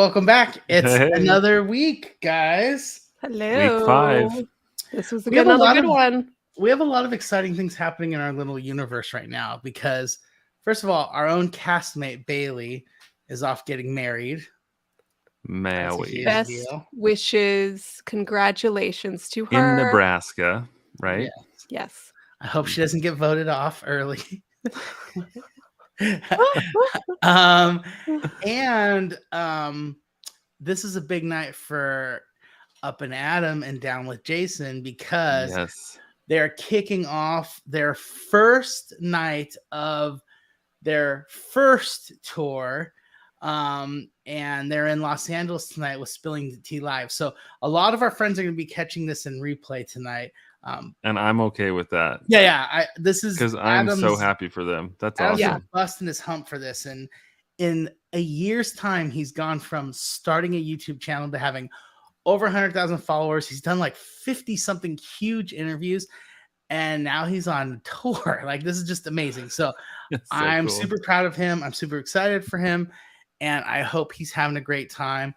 welcome back. It's Hey. another week, guys. Hello. Week 5. This was We have another good one. We have a lot of exciting things happening in our little universe right now because, first of all, our own castmate Bailey is off getting married. Maui. Best wishes, congratulations to her. In Nebraska, right? Yes. I hope she doesn't get voted off early. This is a big night for Up and Adam and Down with Jason because they're kicking off their first night of their first tour. And they're in Los Angeles tonight with Spilling the Tea Live. So a lot of our friends are going to be catching this in replay tonight. And I'm okay with that. This is because I'm so happy for them. That's Adam's awesome. busting his hump for this, and in a year's time, he's gone from starting a YouTube channel to having over 100,000 followers. He's done like 50 something huge interviews, and now he's on tour. Like, this is just amazing. So I'm cool. super proud of him. I'm super excited for him, and I hope he's having a great time.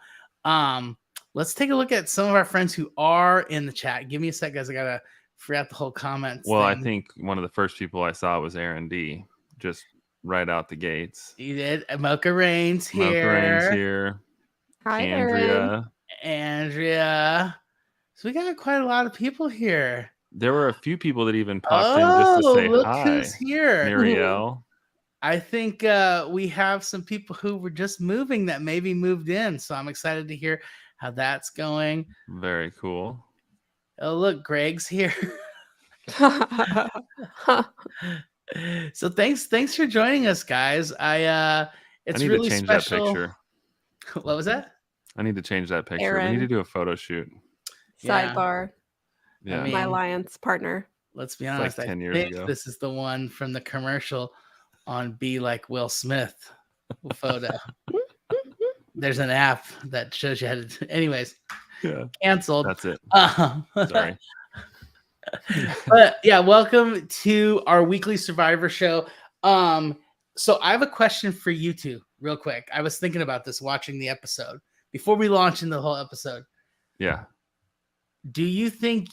Let's take a look at some of our friends who are in the chat. Give me a sec, guys. I gotta forget the whole comments. Well, I think one of the first people I saw was Aaron D. Just right out the gates. He did. Mocha Rain's here. Hi, Andrea. So we got quite a lot of people here. There were a few people that even popped in just to say look hi. Who's here? Marielle. I think we have some people who were just moving that maybe moved in. So I'm excited to hear how that's going. Very cool. Oh, look, Greg's here. So thanks for joining us, guys. It's I need really to change special. that picture. What was that? I need to change that picture. Aaron. We need to do a photo shoot. Sidebar. Yeah. My alliance partner. Let's be honest. Like 10 I years think ago. this is the one from the commercial on Be Like Will Smith photo. There's an app that shows you how to. Anyways, canceled. That's it. Sorry. But yeah, welcome to our weekly Survivor show. So I have a question for you two, real quick. I was thinking about this watching the episode before we launch into the whole episode. Yeah. Do you think?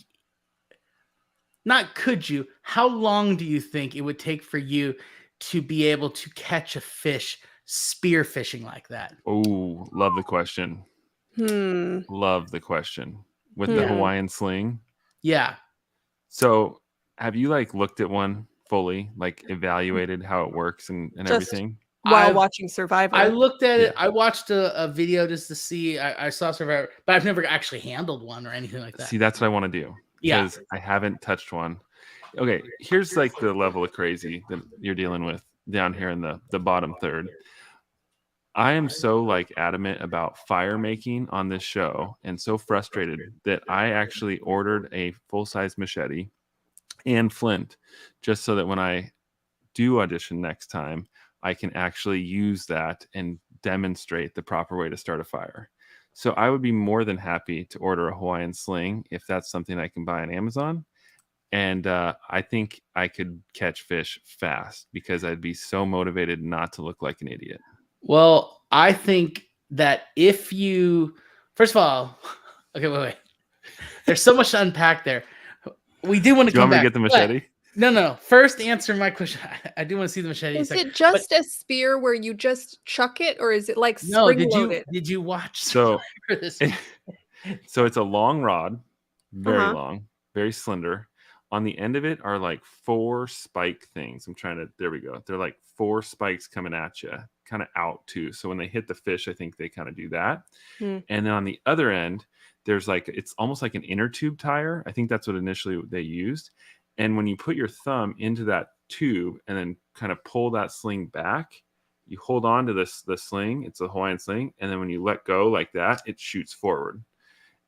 Not could you? How long do you think it would take for you to be able to catch a fish spear fishing like that? Oh, love the question. Love the question. With the Hawaiian sling. Yeah. So have you like looked at one fully, like evaluated how it works and everything? While watching Survivor. I looked at it. I watched a video just to see. I saw Survivor, but I've never actually handled one or anything like that. See, that's what I want to do. Because I haven't touched one. Okay, here's like the level of crazy that you're dealing with down here in the bottom third. I am so like adamant about fire making on this show and so frustrated that I actually ordered a full-size machete and flint just so that when I do audition next time, I can actually use that and demonstrate the proper way to start a fire. So I would be more than happy to order a Hawaiian sling if that's something I can buy on Amazon. And I think I could catch fish fast because I'd be so motivated not to look like an idiot. Well, I think that if you, first of all, okay, wait. There's so much to unpack there. We do want to come back. Do you want me to get the machete? No. First, answer my question. I do want to see the machete. Is it just a spear where you just chuck it, or is it like spring-loaded? Did you watch? So it's a long rod, very long, very slender. On the end of it are like 4 spike things. There we go. They're like 4 spikes coming at you, kind of out too. So when they hit the fish, I think they kind of do that. And then on the other end, there's like, it's almost like an inner tube tire. I think that's what initially they used. And when you put your thumb into that tube and then kind of pull that sling back, you hold on to the sling. It's a Hawaiian sling. And then when you let go like that, it shoots forward.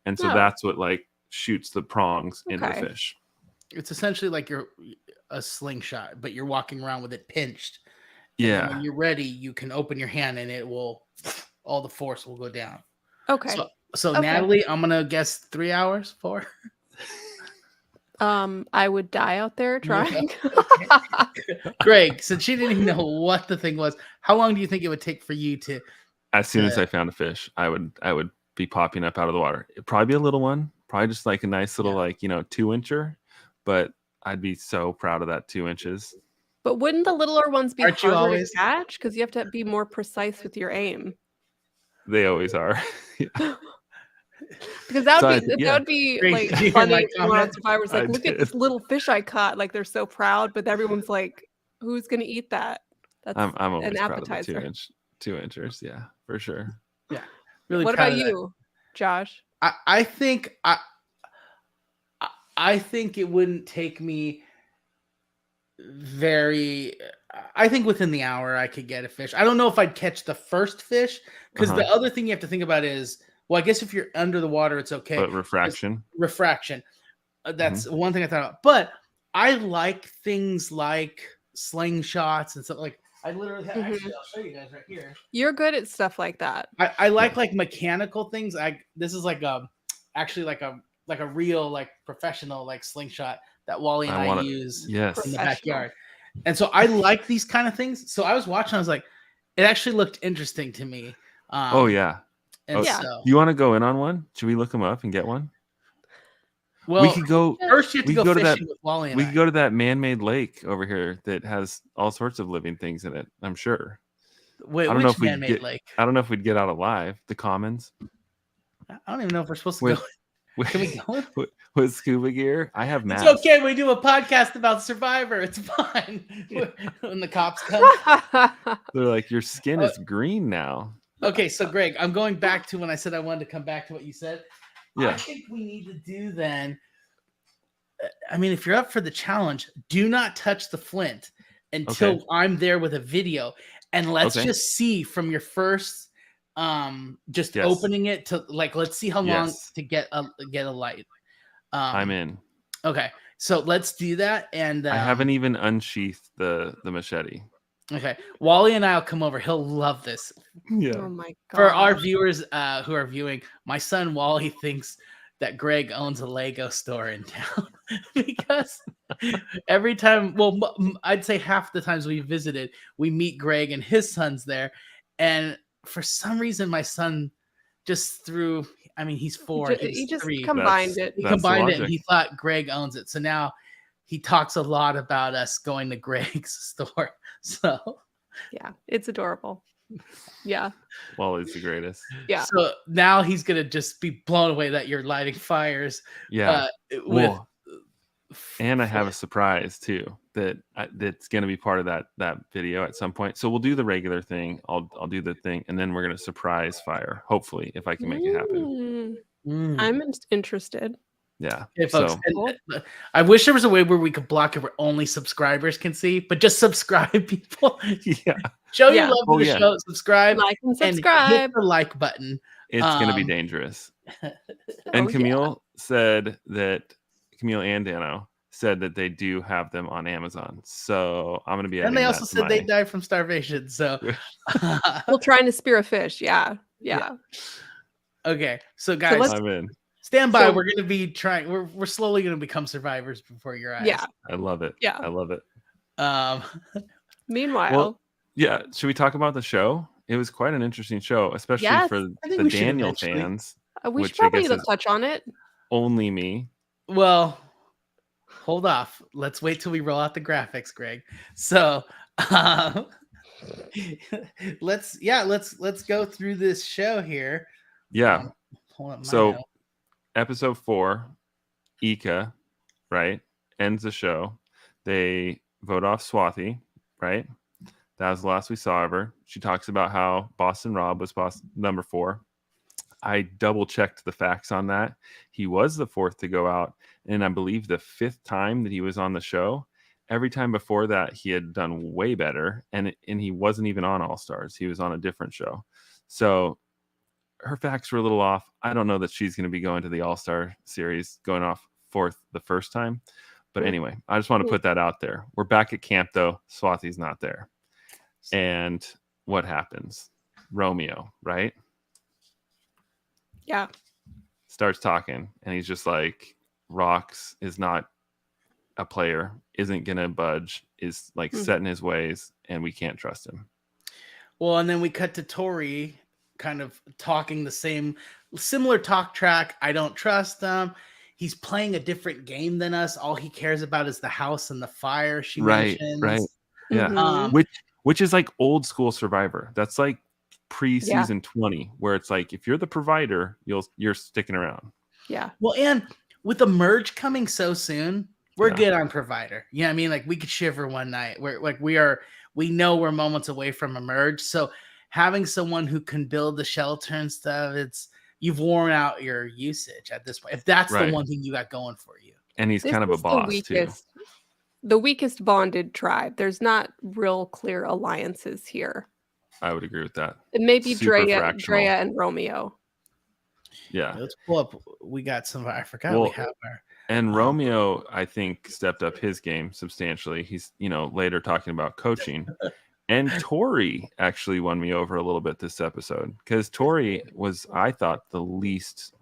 And so that's what like shoots the prongs into the fish. It's essentially like you're a slingshot, but you're walking around with it pinched. Yeah. And when you're ready, you can open your hand and it will, all the force will go down. Okay. So Natalie, I'm going to guess 3 hours, 4. I would die out there trying. Greg, since she didn't even know what the thing was, how long do you think it would take for you to as soon as I found a fish, I would be popping up out of the water. It'd probably be a little one, probably just like a nice little 2-incher, but I'd be so proud of that 2 inches. But wouldn't the littler ones be harder to catch? Because you have to be more precise with your aim. They always are. Because that would be like funny on Survivor's like, look at this little fish I caught. Like they're so proud, but everyone's like, who's gonna eat that? That's I'm always an proud appetizer. of the 2-inchers, yeah, for sure. Yeah. Really. What about you, Josh? I think it wouldn't take me I think within the hour I could get a fish. I don't know if I'd catch the first fish, because the other thing you have to think about is, well, I guess if you're under the water, it's okay. But refraction. That's one thing I thought about. But I like things like slingshots and stuff. Like I literally have, actually, I'll show you guys right here. You're good at stuff like that. I like mechanical things. This is actually like a real professional slingshot that Wally and I use in the backyard. And so I like these kind of things. So I was watching, I was like, it actually looked interesting to me. So you want to go in on one? Should we look them up and get one? Well, we could go first. You have to go fishing with Wally and we could go to that man-made lake over here that has all sorts of living things in it, I'm sure. Wait, which man-made lake? I don't know if we'd get out alive. The Commons. I don't even know if we're supposed to go. Can we go with scuba gear? I have masks. It's okay. We do a podcast about Survivor. It's fine. When the cops come, they're like, "Your skin is green now." Okay, so Greg, I'm going back to when I said I wanted to come back to what you said. Yeah. I think we need to do then. I mean, if you're up for the challenge, do not touch the flint until I'm there with a video, and let's just see from your first. Opening it to let's see how long to get a light. I'm in. Okay, so let's do that. And I haven't even unsheathed the machete. Okay, Wally and I'll come over. He'll love this. Yeah. Oh my god. For our viewers who are viewing, my son Wally thinks that Greg owns a Lego store in town because every time, I'd say half the times we visited, we meet Greg and his son's there, and for some reason, my son just threw. I mean, he's 4. He just 3. combined it. He combined it, and he thought Greg owns it. So now he talks a lot about us going to Greg's store. So yeah, it's adorable. Yeah. Wally's the greatest. Yeah. So now he's gonna just be blown away that you're lighting fires. Yeah. And I have a surprise too that's going to be part of that video at some point. So we'll do the regular thing. I'll do the thing, and then we're going to surprise fire. Hopefully, if I can make it happen. I'm interested. Yeah. Okay, folks. I wish there was a way where we could block it where only subscribers can see, but just subscribe, people. Yeah. Show your love to the show. Subscribe. Like and subscribe. And hit the like button. It's going to be dangerous. And Camille said that. Camille and Dano said that they do have them on Amazon, so I'm gonna be. And they also said they died from starvation. So we're trying to spear a fish. Yeah. Okay, so guys, I'm in. Stand by. We're gonna be trying. We're slowly gonna become survivors before your eyes. Yeah, I love it. Yeah, I love it. Meanwhile, should we talk about the show? It was quite an interesting show, especially for the Daniel fans. We should probably touch on it. Only me. Well, hold off. Let's wait till we roll out the graphics, Greg. So let's go through this show here. Yeah. So episode 4, Ika, right, ends the show. They vote off Swathi, right? That was the last we saw of her. She talks about how Boston Rob was boss number 4. I double checked the facts on that. He was the 4th to go out, and I believe the 5th time that he was on the show. Every time before that, he had done way better, and he wasn't even on All Stars. He was on a different show. So her facts were a little off. I don't know that she's going to be going to the All Star series, going off 4th the first time. But anyway, I just want to put that out there. We're back at camp, though. Swathi's not there. And what happens? Romeo, right? Yeah. Starts talking, and he's just like, Rox is not a player, isn't gonna budge, is like set in his ways, and we can't trust him. Well, and then we cut to Tori kind of talking the similar talk track. I don't trust them. He's playing a different game than us. All he cares about is the house and the fire. She mentions. Right. Yeah. Which is like old school Survivor. That's like pre-season 20, where it's like, if you're the provider, you're sticking around. Yeah. Well, and with the merge coming so soon, we're good on provider. You know what I mean? Like, we could shiver one night. We're like, we know we're moments away from a merge. So having someone who can build the shelter and stuff, you've worn out your usage at this point. If that's the one thing you got going for you. And he's kind of a boss too. The weakest bonded tribe. There's not real clear alliances here. I would agree with that. And maybe Drea and Romeo. Yeah. Let's pull up. We got some. I forgot we have our. And Romeo, I think, stepped up his game substantially. He's, later talking about coaching. And Tori actually won me over a little bit this episode, because Tori was, I thought, the least,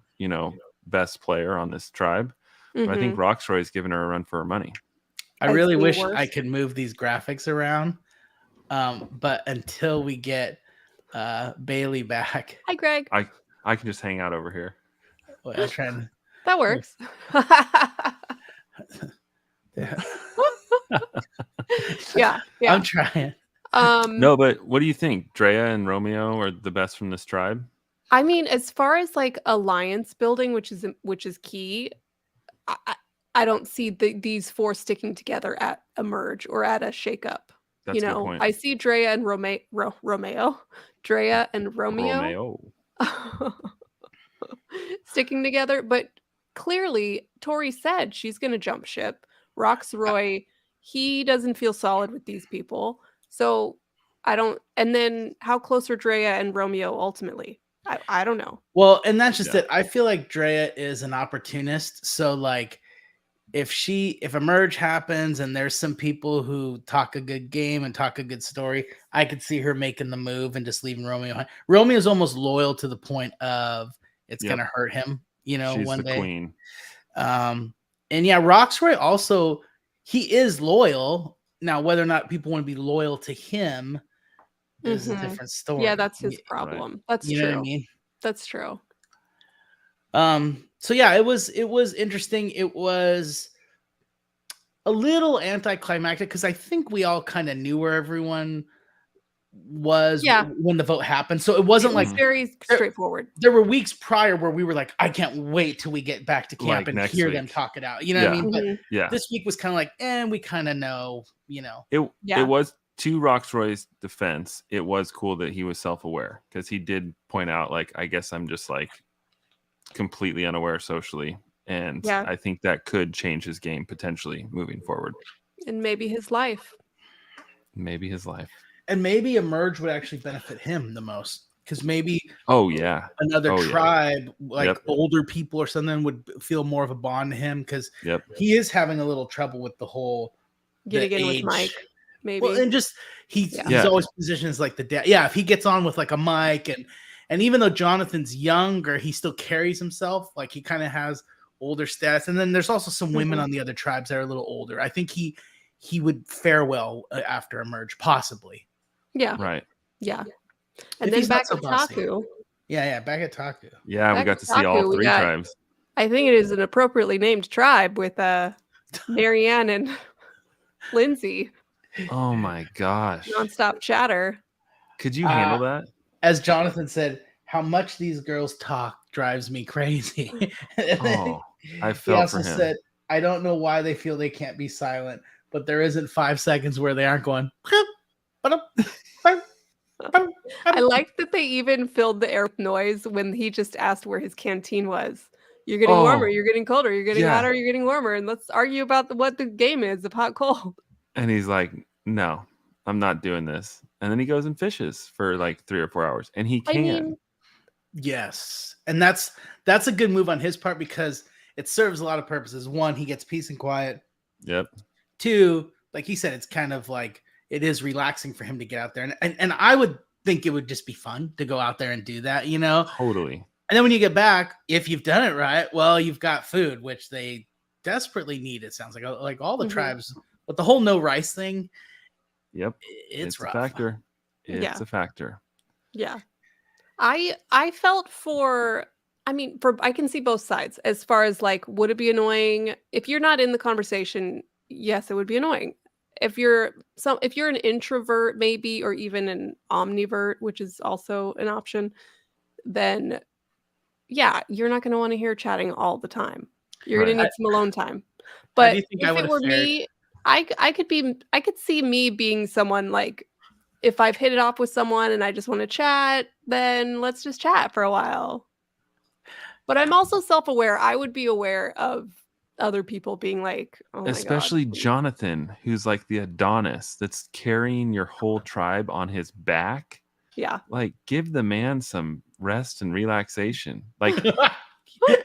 best player on this tribe. But I think Roxroy's given her a run for her money. I really wish I could move these graphics around. But until we get Bailey back. Hi, Greg. I can just hang out over here. Well, I'm trying to... That works. Yeah. I'm trying. No, but what do you think? Drea and Romeo are the best from this tribe? I mean, as far as like alliance building, which is key, I don't see these four sticking together at a merge or at a shakeup. That's a good point. I see Drea and Romeo. Drea and Romeo. Sticking together, but clearly Tori said she's going to jump ship. Roxroy, he doesn't feel solid with these people. So I don't, and then how close are Drea and Romeo ultimately? I don't know. Well, and that's just it. I feel like Drea is an opportunist. So like, if a merge happens and there's some people who talk a good game and talk a good story, I could see her making the move and just leaving Romeo. Romeo is almost loyal to the point of it's going to hurt him, She's one the day. Queen. And yeah, Roxroy also, he is loyal. Now, whether or not people want to be loyal to him is a different story. Yeah, that's his problem. Right. That's true. Know what I mean? That's true. So yeah, it was interesting. It was a little anticlimactic because I think we all kind of knew where everyone was when the vote happened. So it wasn't very straightforward. There were weeks prior where we were like, I can't wait till we get back to camp and hear them talk it out. You know what I mean? But this week was kind of like, we kind of know, It was, to Roxroy's defense, it was cool that he was self-aware, because he did point out, like, I guess I'm just like completely unaware socially, and I think that could change his game potentially moving forward, and maybe his life, and maybe a merge would actually benefit him the most, because maybe another tribe like older people or something would feel more of a bond to him, because he is having a little trouble with the whole getting in with Mike. Maybe. Well, and just he's always positioned as like the dad. Yeah, if he gets on with like a Mike, and even though Jonathan's younger, he still carries himself like he kind of has older stats. And then there's also some women on the other tribes that are a little older. I think he would fare well after a merge, possibly. Yeah. Right. Yeah. And then back at Taku. Yeah, back at Taku. Yeah, we got to see all three tribes. I think it is an appropriately named tribe with Marianne and Lindsay. Oh my gosh. Nonstop chatter. Could you handle that? As Jonathan said, how much these girls talk drives me crazy. I felt for him. He also said, I don't know why they feel they can't be silent, but there isn't 5 seconds where they aren't going. I liked that they even filled the air with noise when he just asked where his canteen was. You're getting warmer, you're getting colder, you're getting hotter, you're getting warmer, and let's argue about what the game is of hot cold. And he's like, no, I'm not doing this. And then he goes and fishes for like 3 or 4 hours, and he can. Yes. And that's a good move on his part, because it serves a lot of purposes. 1, he gets peace and quiet. Yep. 2, like he said, it's kind of like it is relaxing for him to get out there. And I would think it would just be fun to go out there and do that, Totally. And then when you get back, if you've done it right, well, you've got food, which they desperately need. It sounds like all the tribes, but the whole no rice thing. Yep. It's rough. A factor. It's a factor. Yeah. I felt I can see both sides as far as like, would it be annoying if you're not in the conversation? Yes, it would be annoying. If you're an introvert maybe, or even an omnivert, which is also an option, then yeah, you're not going to want to hear chatting all the time. You're going to need some alone time. But if it were me, I could see me being someone like, if I've hit it off with someone and I just want to chat, then let's just chat for a while. But I'm also self-aware. I would be aware of other people being like, oh my especially God. Jonathan, who's like the Adonis that's carrying your whole tribe on his back. Yeah. Like, give the man some rest and relaxation. Like,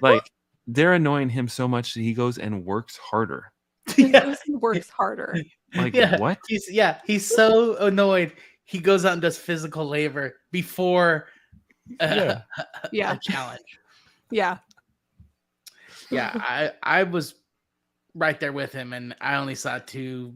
like they're annoying him so much that he goes and works harder. He goes and works harder. Like, what? He's so annoyed. He goes out and does physical labor before a challenge. Yeah. Yeah, I was right there with him, and I only saw 30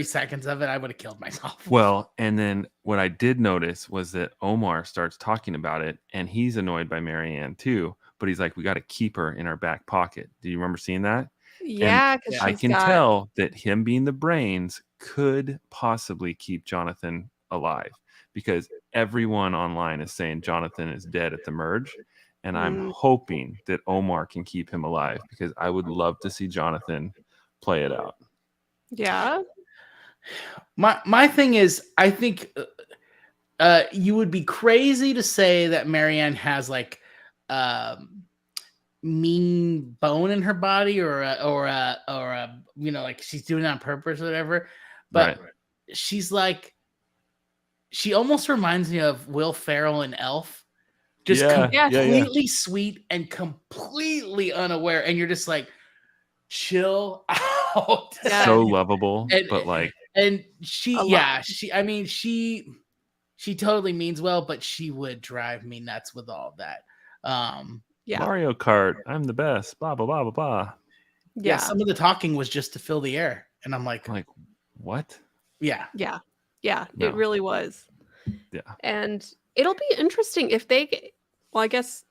seconds of it. I would have killed myself. Well, and then what I did notice was that Omar starts talking about it, and he's annoyed by Marianne too, but he's like, we got to keep her in our back pocket. Do you remember seeing that? Yeah, because I can tell that him being the brains could possibly keep Jonathan alive, because everyone online is saying Jonathan is dead at the merge. And I'm hoping that Omar can keep him alive, because I would love to see Jonathan play it out. Yeah. My thing is, I think you would be crazy to say that Marianne has like mean bone in her body, or a like she's doing it on purpose or whatever. But she's like, she almost reminds me of Will Ferrell in Elf. Just completely sweet and completely unaware, and you're just like, chill out. So lovable, but like, and she totally means well, but she would drive me nuts with all that. Mario Kart, I'm the best. Blah blah blah blah blah. Yeah, some of the talking was just to fill the air, and I'm like, what? Yeah. No. It really was. Yeah, and it'll be interesting if they, well, I guess,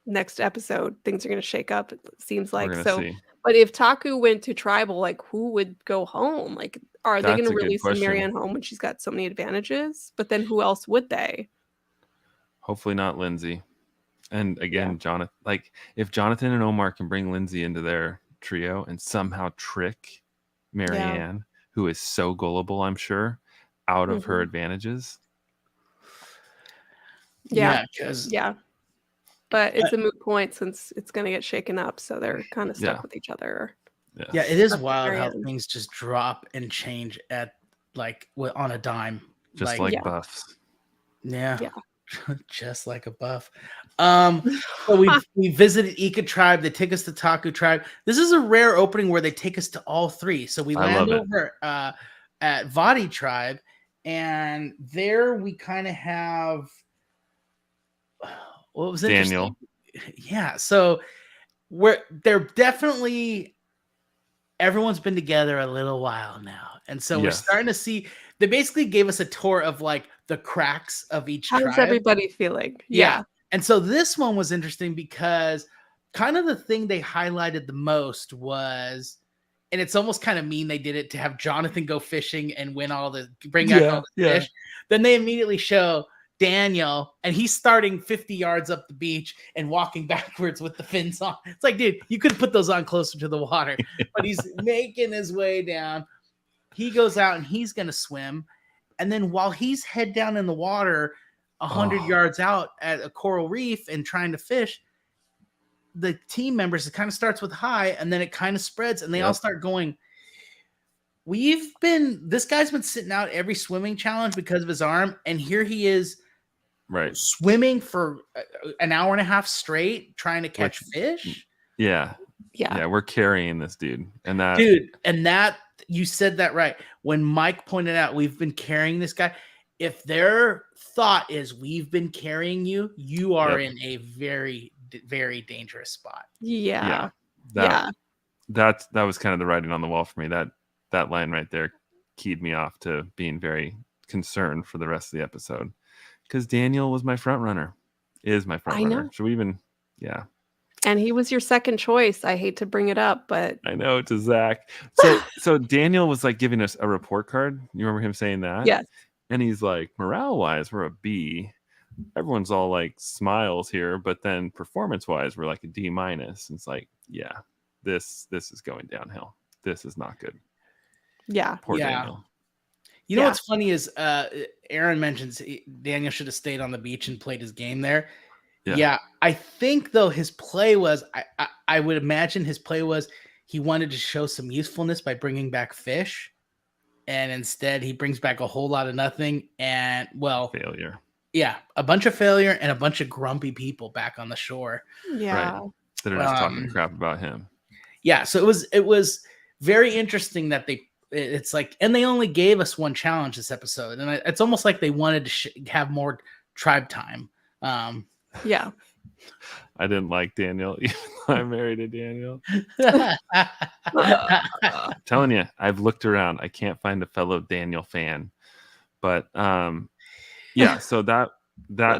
next episode, things are going to shake up, it seems like. So, but if Taku went to tribal, like, who would go home? Like, are they going to release Marianne home when she's got so many advantages? But then who else would they? Hopefully not Lindsay. And again, Jonathan, like, if Jonathan and Omar can bring Lindsay into their trio and somehow trick Marianne, who is so gullible, I'm sure, out of her advantages. But it's a moot point since it's going to get shaken up, so they're kind of stuck with each other. Yeah, it is wild how things just drop and change at like on a dime, just like buffs. Yeah. Just like a buff. So we visited Ika tribe. They take us to Taku tribe. This is a rare opening where they take us to all three. So we land over at Vadi tribe, and there we kind of have what was Daniel. Yeah, so they're definitely, everyone's been together a little while now, and so we're starting to see. They basically gave us a tour of like the cracks of each tribe. How's everybody feeling? Yeah. And so this one was interesting because kind of the thing they highlighted the most was, and it's almost kind of mean they did it to have Jonathan go fishing and bring out all the fish. Then they immediately show Daniel, and he's starting 50 yards up the beach and walking backwards with the fins on. It's like, dude, you could put those on closer to the water, but he's making his way down. He goes out and he's going to swim. And then while he's head down in the water, 100 yards out at a coral reef and trying to fish, the team members, it kind of starts with hi, and then it kind of spreads, and they all start going, this guy's been sitting out every swimming challenge because of his arm, and here he is swimming for an hour and a half straight trying to catch fish. Yeah, we're carrying this dude. And that you said that right. When Mike pointed out, we've been carrying this guy. If their thought is we've been carrying you, you are in a very, very dangerous spot. That was kind of the writing on the wall for me. That line right there keyed me off to being very concerned for the rest of the episode, Because Daniel was my front runner. Is my front runner. Should we even? Yeah. And he was your second choice. I hate to bring it up, but I know, to Zach. So Daniel was like giving us a report card. You remember him saying that? yes. And he's like, morale wise, we're a B. Everyone's all like smiles here, but then performance wise, we're like a D-. It's like, yeah, this is going downhill. This is not good. Yeah. Poor Daniel. You know what's funny is Aaron mentions Daniel should have stayed on the beach and played his game there. Yeah, I think though his play was, I would imagine his play was he wanted to show some usefulness by bringing back fish, and instead he brings back a whole lot of nothing and failure. Yeah, a bunch of failure and a bunch of grumpy people back on the shore. Yeah, right. That are just talking crap about him. Yeah, so it was very interesting that it's like, and they only gave us one challenge this episode, and it's almost like they wanted to have more tribe time. Yeah. I didn't like Daniel. I'm married to Daniel. I'm telling you, I've looked around. I can't find a fellow Daniel fan. But yeah, so that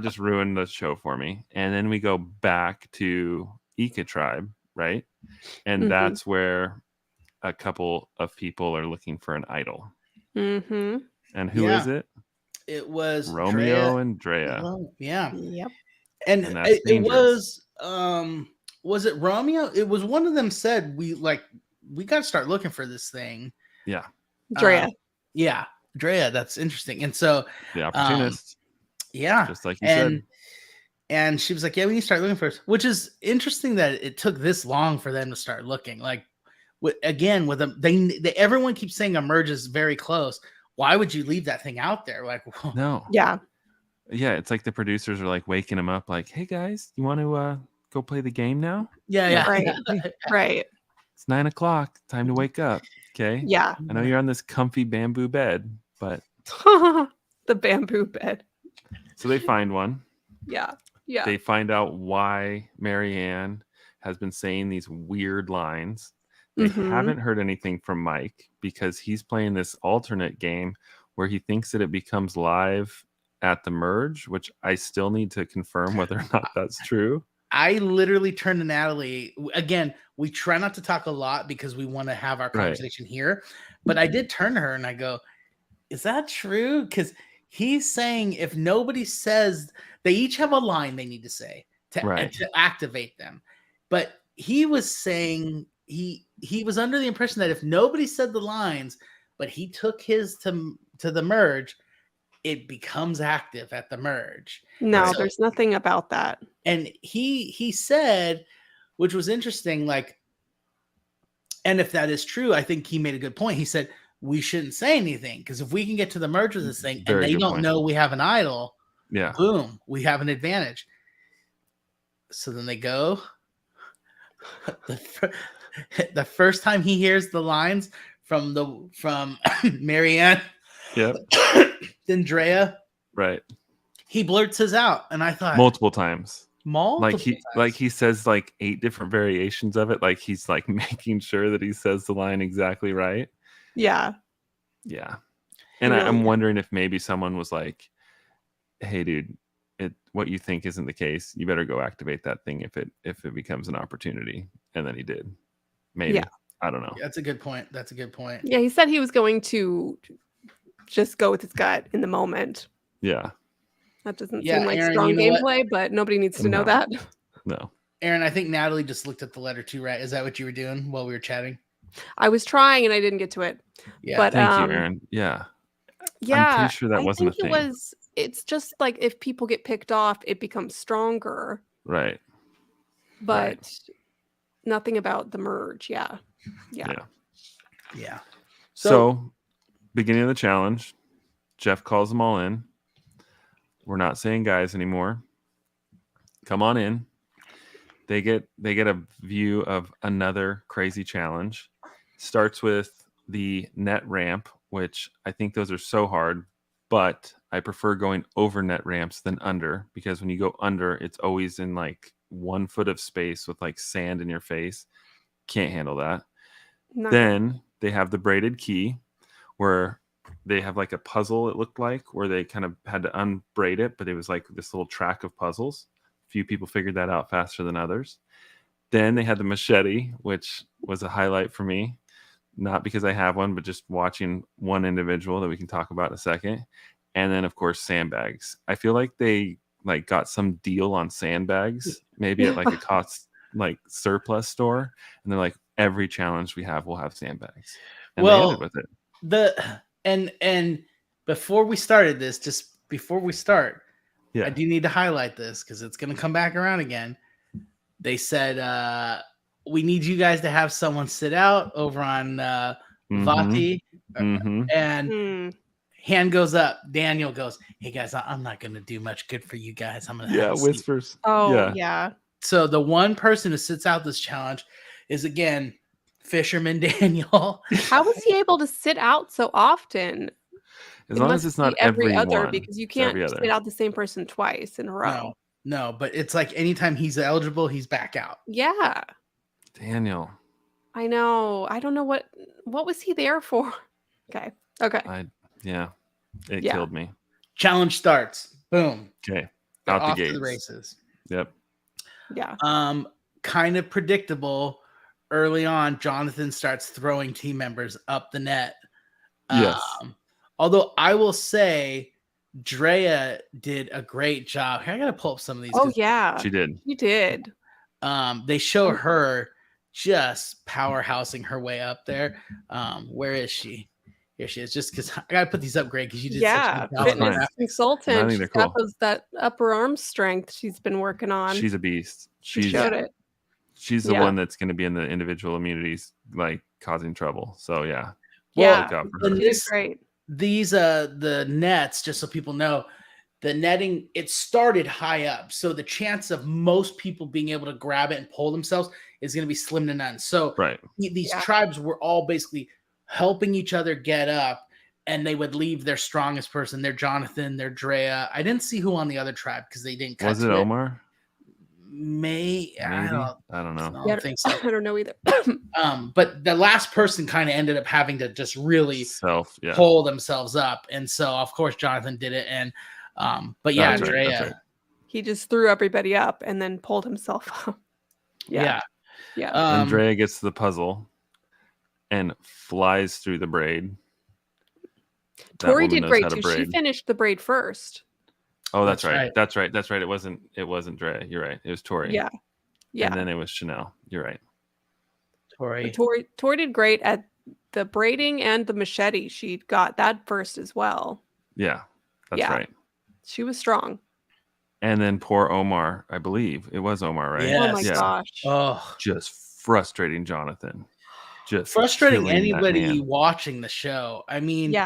just ruined the show for me. And then we go back to Ika tribe, right? And that's where a couple of people are looking for an idol. Mm-hmm. And who is it? It was Romeo and Drea. Yeah. Yep. And it was it Romeo? It was one of them said we got to start looking for this thing. Yeah. Drea. Drea. That's interesting. And so the opportunist. Just like you said. And she was like, yeah, we need to start looking for it, which is interesting that it took this long for them to start looking. Like, with them, everyone keeps saying Emerge is very close. Why would you leave that thing out there? Like, no. Yeah. Yeah, it's like the producers are like waking him up, like, "Hey guys, you want to go play the game now?" Yeah. Right. Hey, right. It's 9:00. Time to wake up. Okay. Yeah. I know you're on this comfy bamboo bed, but the bamboo bed. So they find one. Yeah. Yeah. They find out why Marianne has been saying these weird lines. They haven't heard anything from Mike because he's playing this alternate game where he thinks that it becomes live at the merge, which I still need to confirm whether or not that's true. I literally turned to Natalie. Again, we try not to talk a lot because we want to have our conversation here. But I did turn to her and I go, is that true? Because he's saying if nobody says, they each have a line they need to say to activate them. But he was saying he was under the impression that if nobody said the lines, but he took his to the merge, it becomes active at the merge. No, there's nothing about that. And he said, which was interesting, like, and if that is true, I think he made a good point. He said, we shouldn't say anything because if we can get to the merge with this thing and they don't know we have an idol, boom, we have an advantage. So then they go. The first time he hears the lines from Marianne, then Drea, right? He blurts his out, and I thought multiple times. Like he says like 8 different variations of it. Like he's like making sure that he says the line exactly right. Yeah. And I'm wondering if maybe someone was like, "Hey, dude, what you think isn't the case. You better go activate that thing if it becomes an opportunity." And then he did. Maybe. I don't know. That's a good point. Yeah, he said he was going to just go with his gut in the moment. Yeah. That doesn't seem like Aaron, strong gameplay, but nobody needs to know that. No. Aaron, I think Natalie just looked at the letter too, right? Is that what you were doing while we were chatting? I was trying and I didn't get to it. Yeah. But, thank you, Aaron. Yeah. I'm pretty sure that wasn't a thing. It's just like if people get picked off, it becomes stronger. Right. But nothing about the merge. Yeah. So beginning of the challenge, Jeff calls them all in. We're not saying guys anymore. Come on in. They get a view of another crazy challenge. Starts with the net ramp, which I think those are so hard, but I prefer going over net ramps than under, because when you go under, it's always in like 1 foot of space with like sand in your face. Can't handle that. No. Then they have the braided key where they have like a puzzle, it looked like, where they kind of had to unbraid it, but it was like this little track of puzzles. A few people figured that out faster than others. Then they had the machete, which was a highlight for me. Not because I have one, but just watching one individual that we can talk about in a second. And then, of course, sandbags. I feel like they like got some deal on sandbags, maybe at like a cost like surplus store. And they're like, every challenge we have will have sandbags. And they ended with it. And before we started this, just before we start, yeah. I do need to highlight this because it's going to come back around again. They said, we need you guys to have someone sit out over on Vati. And hand goes up. Daniel goes, hey, guys, I'm not going to do much good for you guys. I'm going to have whispers. Oh, yeah. So the one person who sits out this challenge is, again, Fisherman Daniel. How was he able to sit out so often? As long as it's not every other, because you can't sit out the same person twice in a row. No, but it's like anytime he's eligible, he's back out. Yeah. Daniel. I know. I don't know what was he there for? Okay. It killed me. Challenge starts. Boom. Okay. Out the gates. The races. Yep. Yeah. Kind of predictable. Early on, Jonathan starts throwing team members up the net. Yes. Although I will say, Drea did a great job. Here, I gotta pull up some of these. Oh yeah, she did. She did. They show her just powerhousing her way up there. Where is she? Here she is. Just because I gotta put these up, Greg, because you did. Fitness consultant. She's got that upper arm strength she's been working on. She's a beast. She showed it. She's the one that's going to be in the individual immunities, like causing trouble. So yeah. Great. These the nets, just so people know, the netting, it started high up, so the chance of most people being able to grab it and pull themselves is going to be slim to none. So these tribes were all basically helping each other get up, and they would leave their strongest person, their Jonathan, their Drea. I didn't see who on the other tribe because they didn't cut. Was it Omar? Maybe. I don't know. I don't think so. I don't know either. But the last person kind of ended up having to just really pull themselves up, and so of course Jonathan did it. And but yeah, Drea, he just threw everybody up and then pulled himself up. Yeah. And Drea gets to the puzzle and flies through the braid. Tori did great too. She finished the braid first. Oh, that's right. That's right. It wasn't Drea. You're right. It was Tori. Yeah. And then it was Chanel. You're right. Tori did great at the braiding and the machete. She got that first as well. Yeah. That's right. She was strong. And then poor Omar, I believe. It was Omar, right? Yes. Oh my gosh. Oh. Just frustrating Jonathan. Just frustrating anybody watching the show. I mean,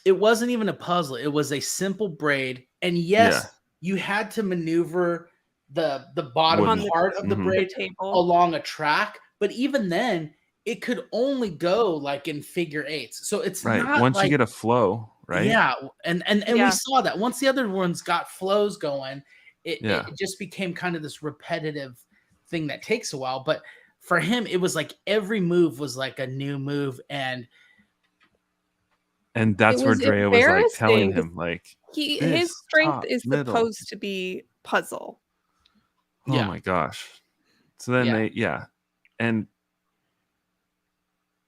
it wasn't even a puzzle. It was a simple braid. And yes, you had to maneuver the bottom part of the braid along a track. But even then, it could only go like in figure eights. So it's not once you get a flow, right? Yeah. And we saw that. Once the other ones got flows going, it just became kind of this repetitive thing that takes a while. But for him, it was like every move was like a new move. And that's where Drea was like telling him, like, his strength is supposed to be puzzle. Oh my gosh. So then and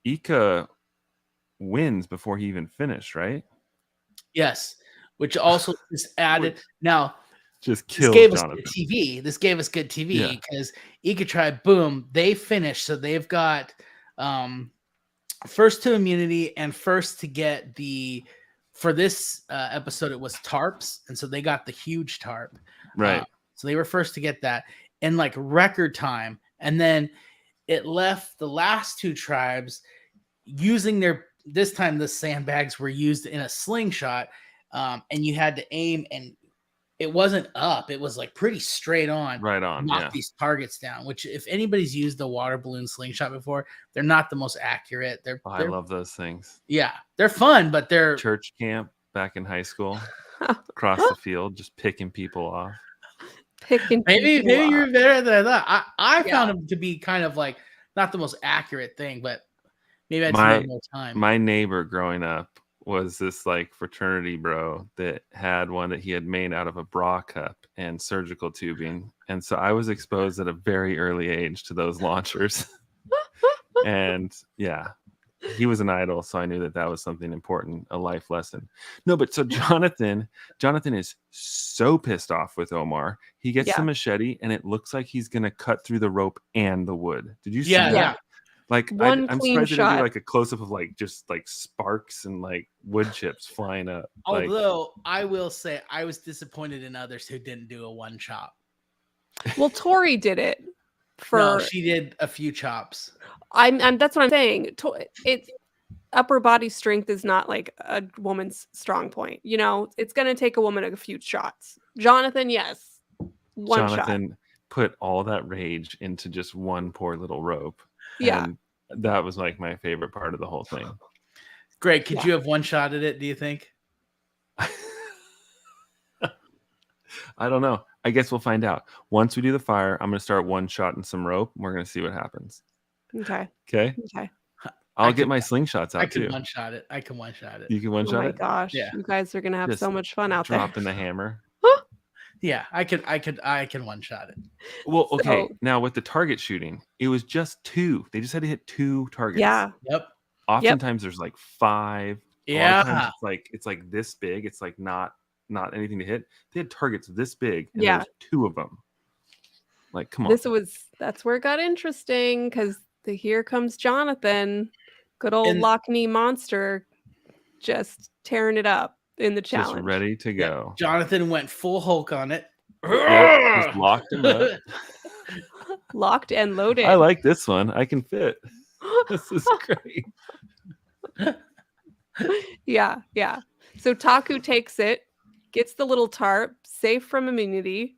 Ika wins before he even finished, right? Yes. Which also just added just killed Jonathan. This gave us good TV because Ika tried, boom, they finished. So they've got first to immunity and first to get for this episode, it was tarps. And so they got the huge tarp. Right. So they were first to get that in like record time. And then it left the last two tribes using this time the sandbags were used in a slingshot. And you had to aim, and it wasn't up. It was like pretty straight on. Right on. Knock these targets down, which if anybody's used the water balloon slingshot before, they're not the most accurate. I love those things. Yeah. They're fun, but they're church camp back in high school across the field, just picking people off. Maybe you're better than I thought. I found them to be kind of like not the most accurate thing, but maybe I just need more time. My neighbor growing up was this like fraternity bro that had one that he had made out of a bra cup and surgical tubing. And so I was exposed at a very early age to those launchers. And yeah, he was an idol. So I knew that was something important, a life lesson. No, but so Jonathan is so pissed off with Omar. He gets the machete and it looks like he's going to cut through the rope and the wood. Did you see that? Yeah. Like I'm surprised they didn't do like a close up of like just like sparks and like wood chips flying up. Although I will say I was disappointed in others who didn't do a one chop. Well, Tori did it. No, she did a few chops. I'm that's what I'm saying. It's upper body strength is not like a woman's strong point. You know, it's gonna take a woman a few shots. Jonathan, yes, Jonathan put all that rage into just one poor little rope. Yeah. And that was like my favorite part of the whole thing. Greg, could you have one shot at it, do you think? I don't know. I guess we'll find out. Once we do the fire, I'm going to start one shot and some rope. And we're going to see what happens. Okay. I'll get my slingshots out too. I can one shot it. You can one shot it? Oh my gosh. Yeah. You guys are going to have just so much fun out there. Dropping the hammer. Yeah, I can one shot it. Well, okay. Now with the target shooting, it was just 2. They just had to hit 2 targets. Yeah. Yep. Oftentimes there's like 5. Yeah. It's like this big. It's like not anything to hit. They had targets this big, and yeah, there's 2 of them. Like, come on. That's where it got interesting because here comes Jonathan, good old Loch Ness monster, just tearing it up in the challenge. Just ready to go. Yeah. Jonathan went full Hulk on it. Yep, just locked him up. Locked and loaded. I like this one. I can fit. This is great. Yeah. So Taku takes it, gets the little tarp, safe from immunity.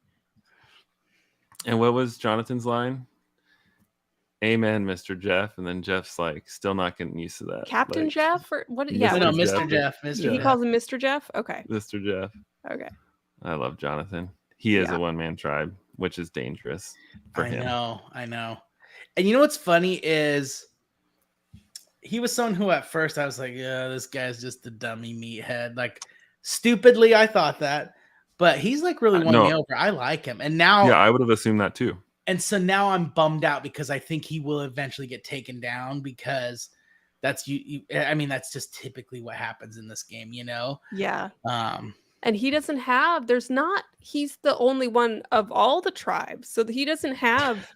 And what was Jonathan's line? Amen, Mr. Jeff. And then Jeff's like, still not getting used to that. Captain Jeff? Or what? Yeah. No, Mr. Jeff. He calls him Mr. Jeff? Okay. Mr. Jeff. Okay. I love Jonathan. He is a one-man tribe, which is dangerous for him. I know. And you know what's funny is he was someone who at first I was like, yeah, this guy's just a dummy meathead. Like, stupidly, I thought that. But he's like really won me over. I like him. And now... Yeah, I would have assumed that too. And so now I'm bummed out because I think he will eventually get taken down because that's that's just typically what happens in this game, you know? Yeah. And he doesn't have, he's the only one of all the tribes. So he doesn't have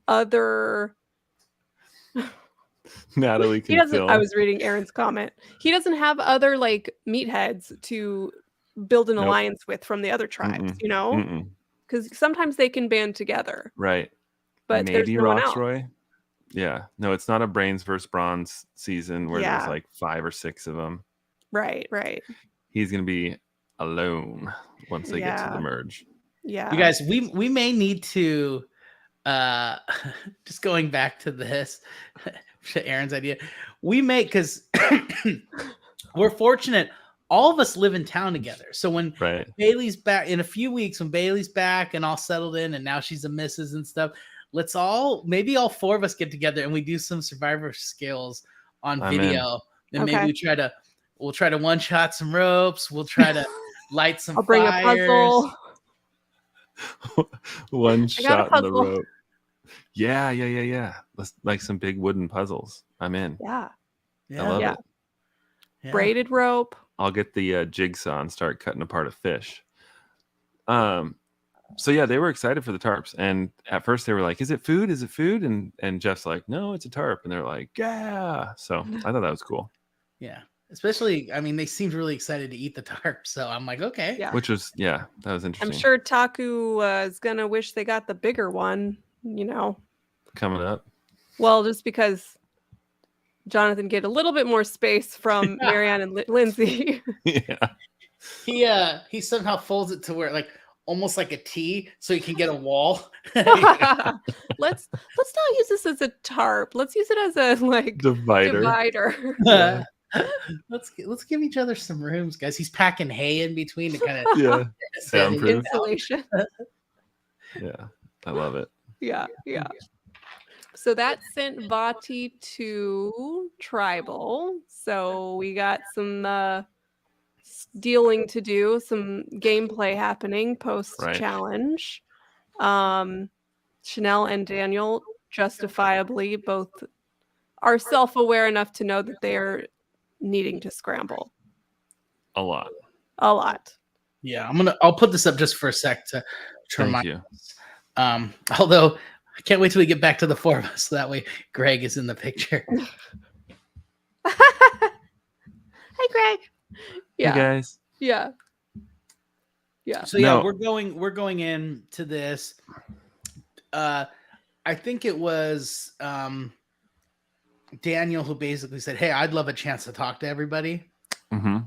other... Natalie can film. I was reading Aaron's comment. He doesn't have other like meatheads to build an alliance with from the other tribes, you know? Because sometimes they can band together. Right. But maybe Roxroy. Yeah. No, it's not a brains versus bronze season where there's like 5 or 6 of them. Right. He's going to be alone once they get to the merge. Yeah. You guys, we may need to just going back to this to Aaron's idea. We may, because we're fortunate all of us live in town together. So when Bailey's back in a few weeks, when Bailey's back and all settled in and now she's a missus and stuff, maybe all 4 of us get together and we do some Survivor skills on video. And maybe we'll try to one shot some ropes. We'll try to light some fires. Bring a puzzle. One shot in the rope. Yeah. Let's like some big wooden puzzles. I'm in. Yeah. I love it. Yeah. Braided rope. I'll get the jigsaw and start cutting apart a fish. So yeah, they were excited for the tarps, and at first they were like, "Is it food? Is it food?" And Jeff's like, "No, it's a tarp," and they're like, "Yeah." So I thought that was cool. Yeah, especially, they seemed really excited to eat the tarp, so I'm like, okay. Yeah. Which was that was interesting. I'm sure Taku is gonna wish they got the bigger one. You know, coming up. Well, just because Jonathan get a little bit more space from Marianne and Lindsay. Yeah. He somehow folds it to where like almost like a T, so he can get a wall. Let's not use this as a tarp. Let's use it as a like divider. Yeah. Let's give each other some rooms, guys. He's packing hay in between to kind of soundproof insulation. Yeah, I love it. Yeah. So that sent Vati to tribal. So we got some dealing to do, some gameplay happening post challenge. Chanel and Daniel justifiably both are self-aware enough to know that they're needing to scramble. A lot. Yeah, I'll put this up just for a sec to remind us. Although I can't wait till we get back to the four of us, so that way Greg is in the picture. Hi, Greg. Yeah. Hey guys. Yeah. So yeah, we're going into this. I think it was Daniel who basically said, "Hey, I'd love a chance to talk to everybody." Mm-hmm.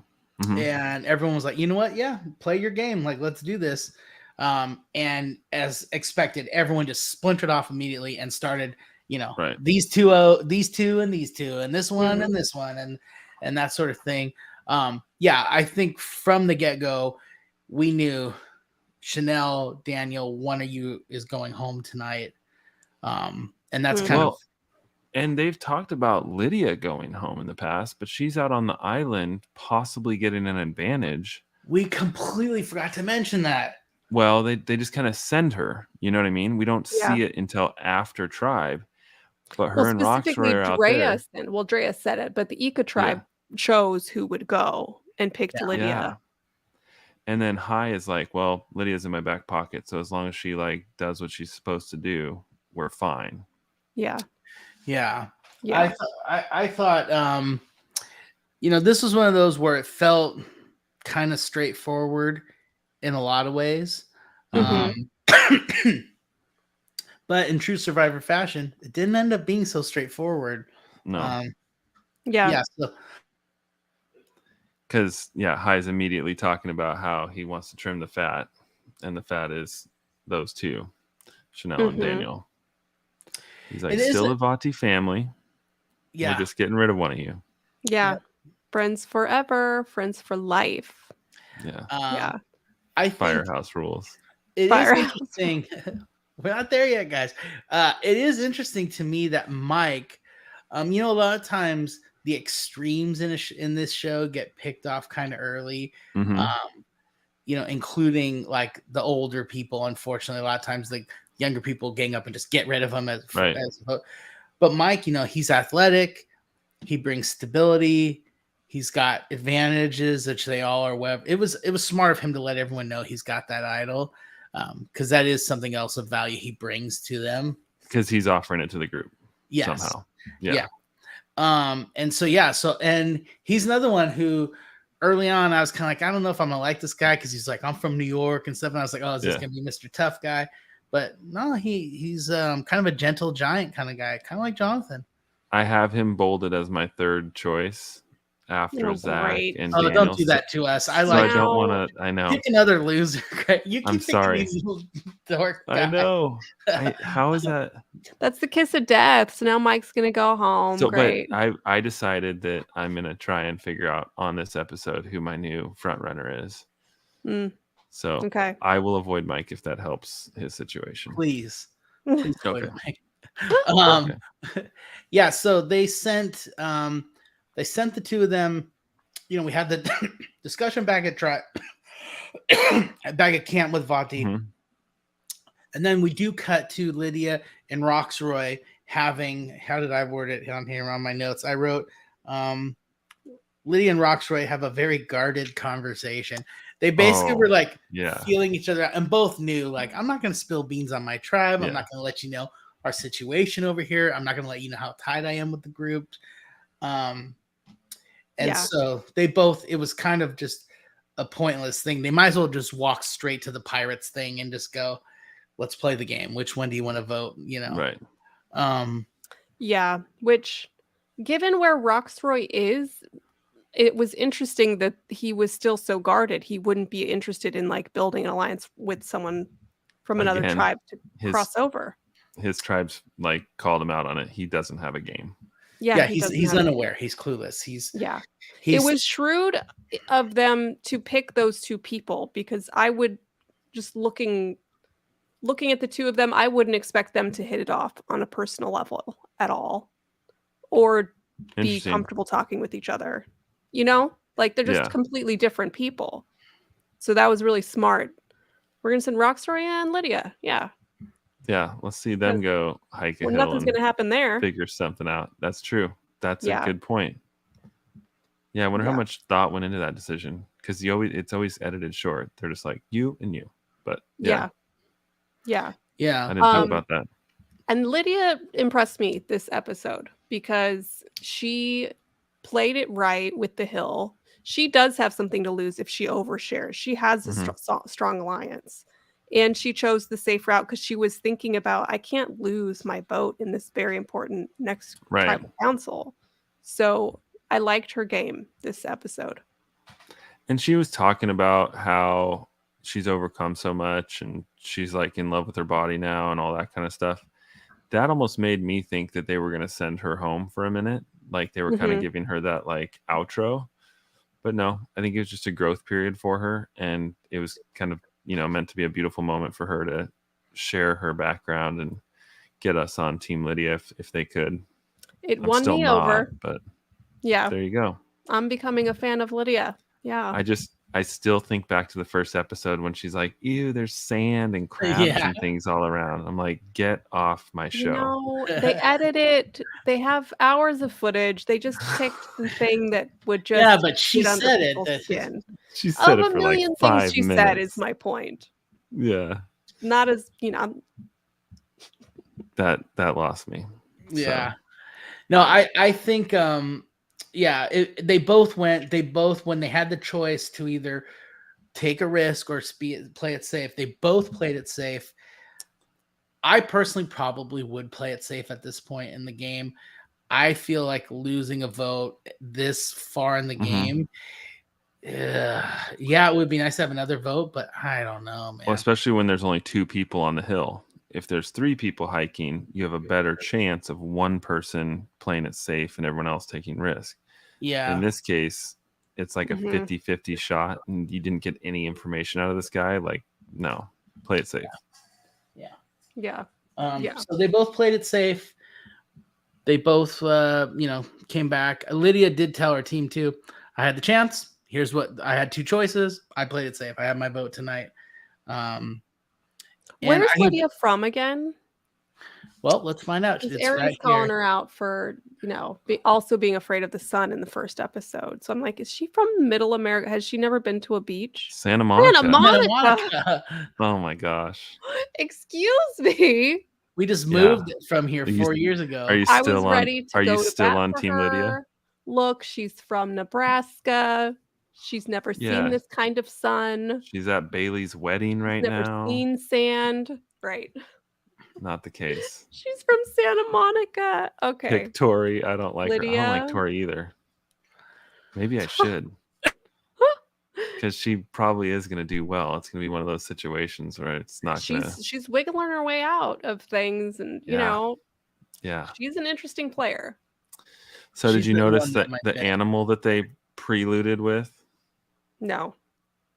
Mm-hmm. And everyone was like, "You know what? Yeah, play your game. Like, let's do this." And as expected, everyone just splintered off immediately and started, these two, and these two, and this one, and this one, and that sort of thing. Yeah, I think from the get-go, we knew Chanel, Daniel, one of you is going home tonight. And that's kind of. And they've talked about Lydia going home in the past, but she's out on the island, possibly getting an advantage. We completely forgot to mention that. Well, they just kind of send her. You know what I mean? We don't see it until after Tribe. But her and Roxroy are out there. Drea said it, but the Ika tribe chose who would go and picked Lydia. Yeah. And then Hai is like, well, Lydia's in my back pocket, so as long as she does what she's supposed to do, we're fine. Yeah. I thought this was one of those where it felt kind of straightforward in a lot of ways. But in true Survivor fashion, it didn't end up being so straightforward. No. Because Hai's immediately talking about how he wants to trim the fat, and the fat is those two, Chanel and Daniel. He's like, still a Vati family. Yeah. We're just getting rid of one of you. Yeah. Friends forever, friends for life. Yeah. I think Firehouse rules. It is interesting. We're not there yet, guys. It is interesting to me that Mike, a lot of times the extremes in this show get picked off kind of early. Including like the older people. Unfortunately, a lot of times the younger people gang up and just get rid of them but Mike, he's athletic, he brings stability, he's got advantages, which they all are. It was smart of him to let everyone know he's got that idol, because that is something else of value he brings to them, because he's offering it to the group somehow. And he's another one who early on I was kind of like, I don't know if I'm gonna like this guy because he's like, I'm from New York and stuff, and I was like, oh, is this gonna be Mr. Tough Guy? But no, he's kind of a gentle giant kind of guy, kind of like Jonathan. I have him bolded as my third choice after Zach and Daniel. Don't do that to us. I don't want to. I know. Pick another loser. I'm sorry. Dork guy. I know. How is that? That's the kiss of death. So now Mike's gonna go home. Great. But I decided that I'm gonna try and figure out on this episode who my new front runner is. So I will avoid Mike if that helps his situation. Please avoid Mike. So they sent the two of them. We had the discussion back at camp with Vati, and then we do cut to Lydia and Roxroy having. How did I word it on here on my notes? I wrote, Lydia and Roxroy have a very guarded conversation. They basically were like feeling each other out, and both knew, like, I'm not going to spill beans on my tribe. I'm not going to let you know our situation over here. I'm not going to let you know how tight I am with the group. So they both, it was kind of just a pointless thing. They might as well just walk straight to the Pirates thing and just go, let's play the game. Which one do you want to vote? Right. Which, given where Roxroy is, it was interesting that he was still so guarded. He wouldn't be interested in like building an alliance with someone from another tribe to cross over. His tribes called him out on it. He doesn't have a game. He's unaware. He's clueless. It was shrewd of them to pick those two people, because I would just looking looking at the two of them, I wouldn't expect them to hit it off on a personal level at all, or be comfortable talking with each other. You know, like they're just completely different people. So that was really smart. We're gonna send Roxroy and Lydia. Yeah. Yeah, let's see them go hike a hill. Nothing's gonna happen there. Figure something out. That's true. That's a good point. Yeah, I wonder how much thought went into that decision, because it's always edited short. They're just like you and you, but yeah. I didn't think about that. And Lydia impressed me this episode because she played it right with the hill. She does have something to lose if she overshares. She has a strong alliance. And she chose the safe route because she was thinking about, I can't lose my boat in this very important next tribal council. So I liked her game this episode. And she was talking about how she's overcome so much and she's like in love with her body now and all that kind of stuff. That almost made me think that they were going to send her home for a minute. Like they were kind of giving her that like outro. But no, I think it was just a growth period for her. And it was kind of, meant to be a beautiful moment for her to share her background and get us on Team Lydia if they could. It won me over. But yeah, there you go. I'm becoming a fan of Lydia. Yeah. I still think back to the first episode when she's like, ew, there's sand and crabs and things all around. I'm like, get off my show. They edit it. They have hours of footage. They just picked the thing that would just but she said it. Skin. She said it for like 5 minutes. Of a million things she said is my point. Yeah. Not as, That lost me. Yeah. So. No, I think they both when they had the choice to either take a risk or play it safe, they both played it safe. I personally probably would play it safe at this point in the game. I feel like losing a vote this far in the game, it would be nice to have another vote, but I don't know, man. Well, especially when there's only 2 people on the hill. If there's 3 people hiking, you have a better chance of one person playing it safe and everyone else taking risk. Yeah. In this case, it's like a 50-50 shot and you didn't get any information out of this guy. Like, no, play it safe. Yeah. So they both played it safe. They both, came back. Lydia did tell her team too, I had the chance. Here's what I had 2 choices. I played it safe. I had my vote tonight. Where is Lydia from again? Well, let's find out. It's Aries calling her out for, also being afraid of the sun in the first episode. So I'm like, is she from Middle America? Has she never been to a beach? Santa Monica. Santa Monica. Oh my gosh. Excuse me. We just moved from here 4 years ago. Are you still on Team Lydia? Look, she's from Nebraska. She's never seen this kind of sun. She's at Bailey's wedding now. Never seen sand. Right. Not the case. She's from Santa Monica. Okay. Pick Tori. I don't like Lydia. her. I don't like Tori either. Maybe I should. Because she probably is going to do well. It's going to be one of those situations where it's not going to... She's wiggling her way out of things. And, she's an interesting player. So did you notice that the animal that they preluded with? No.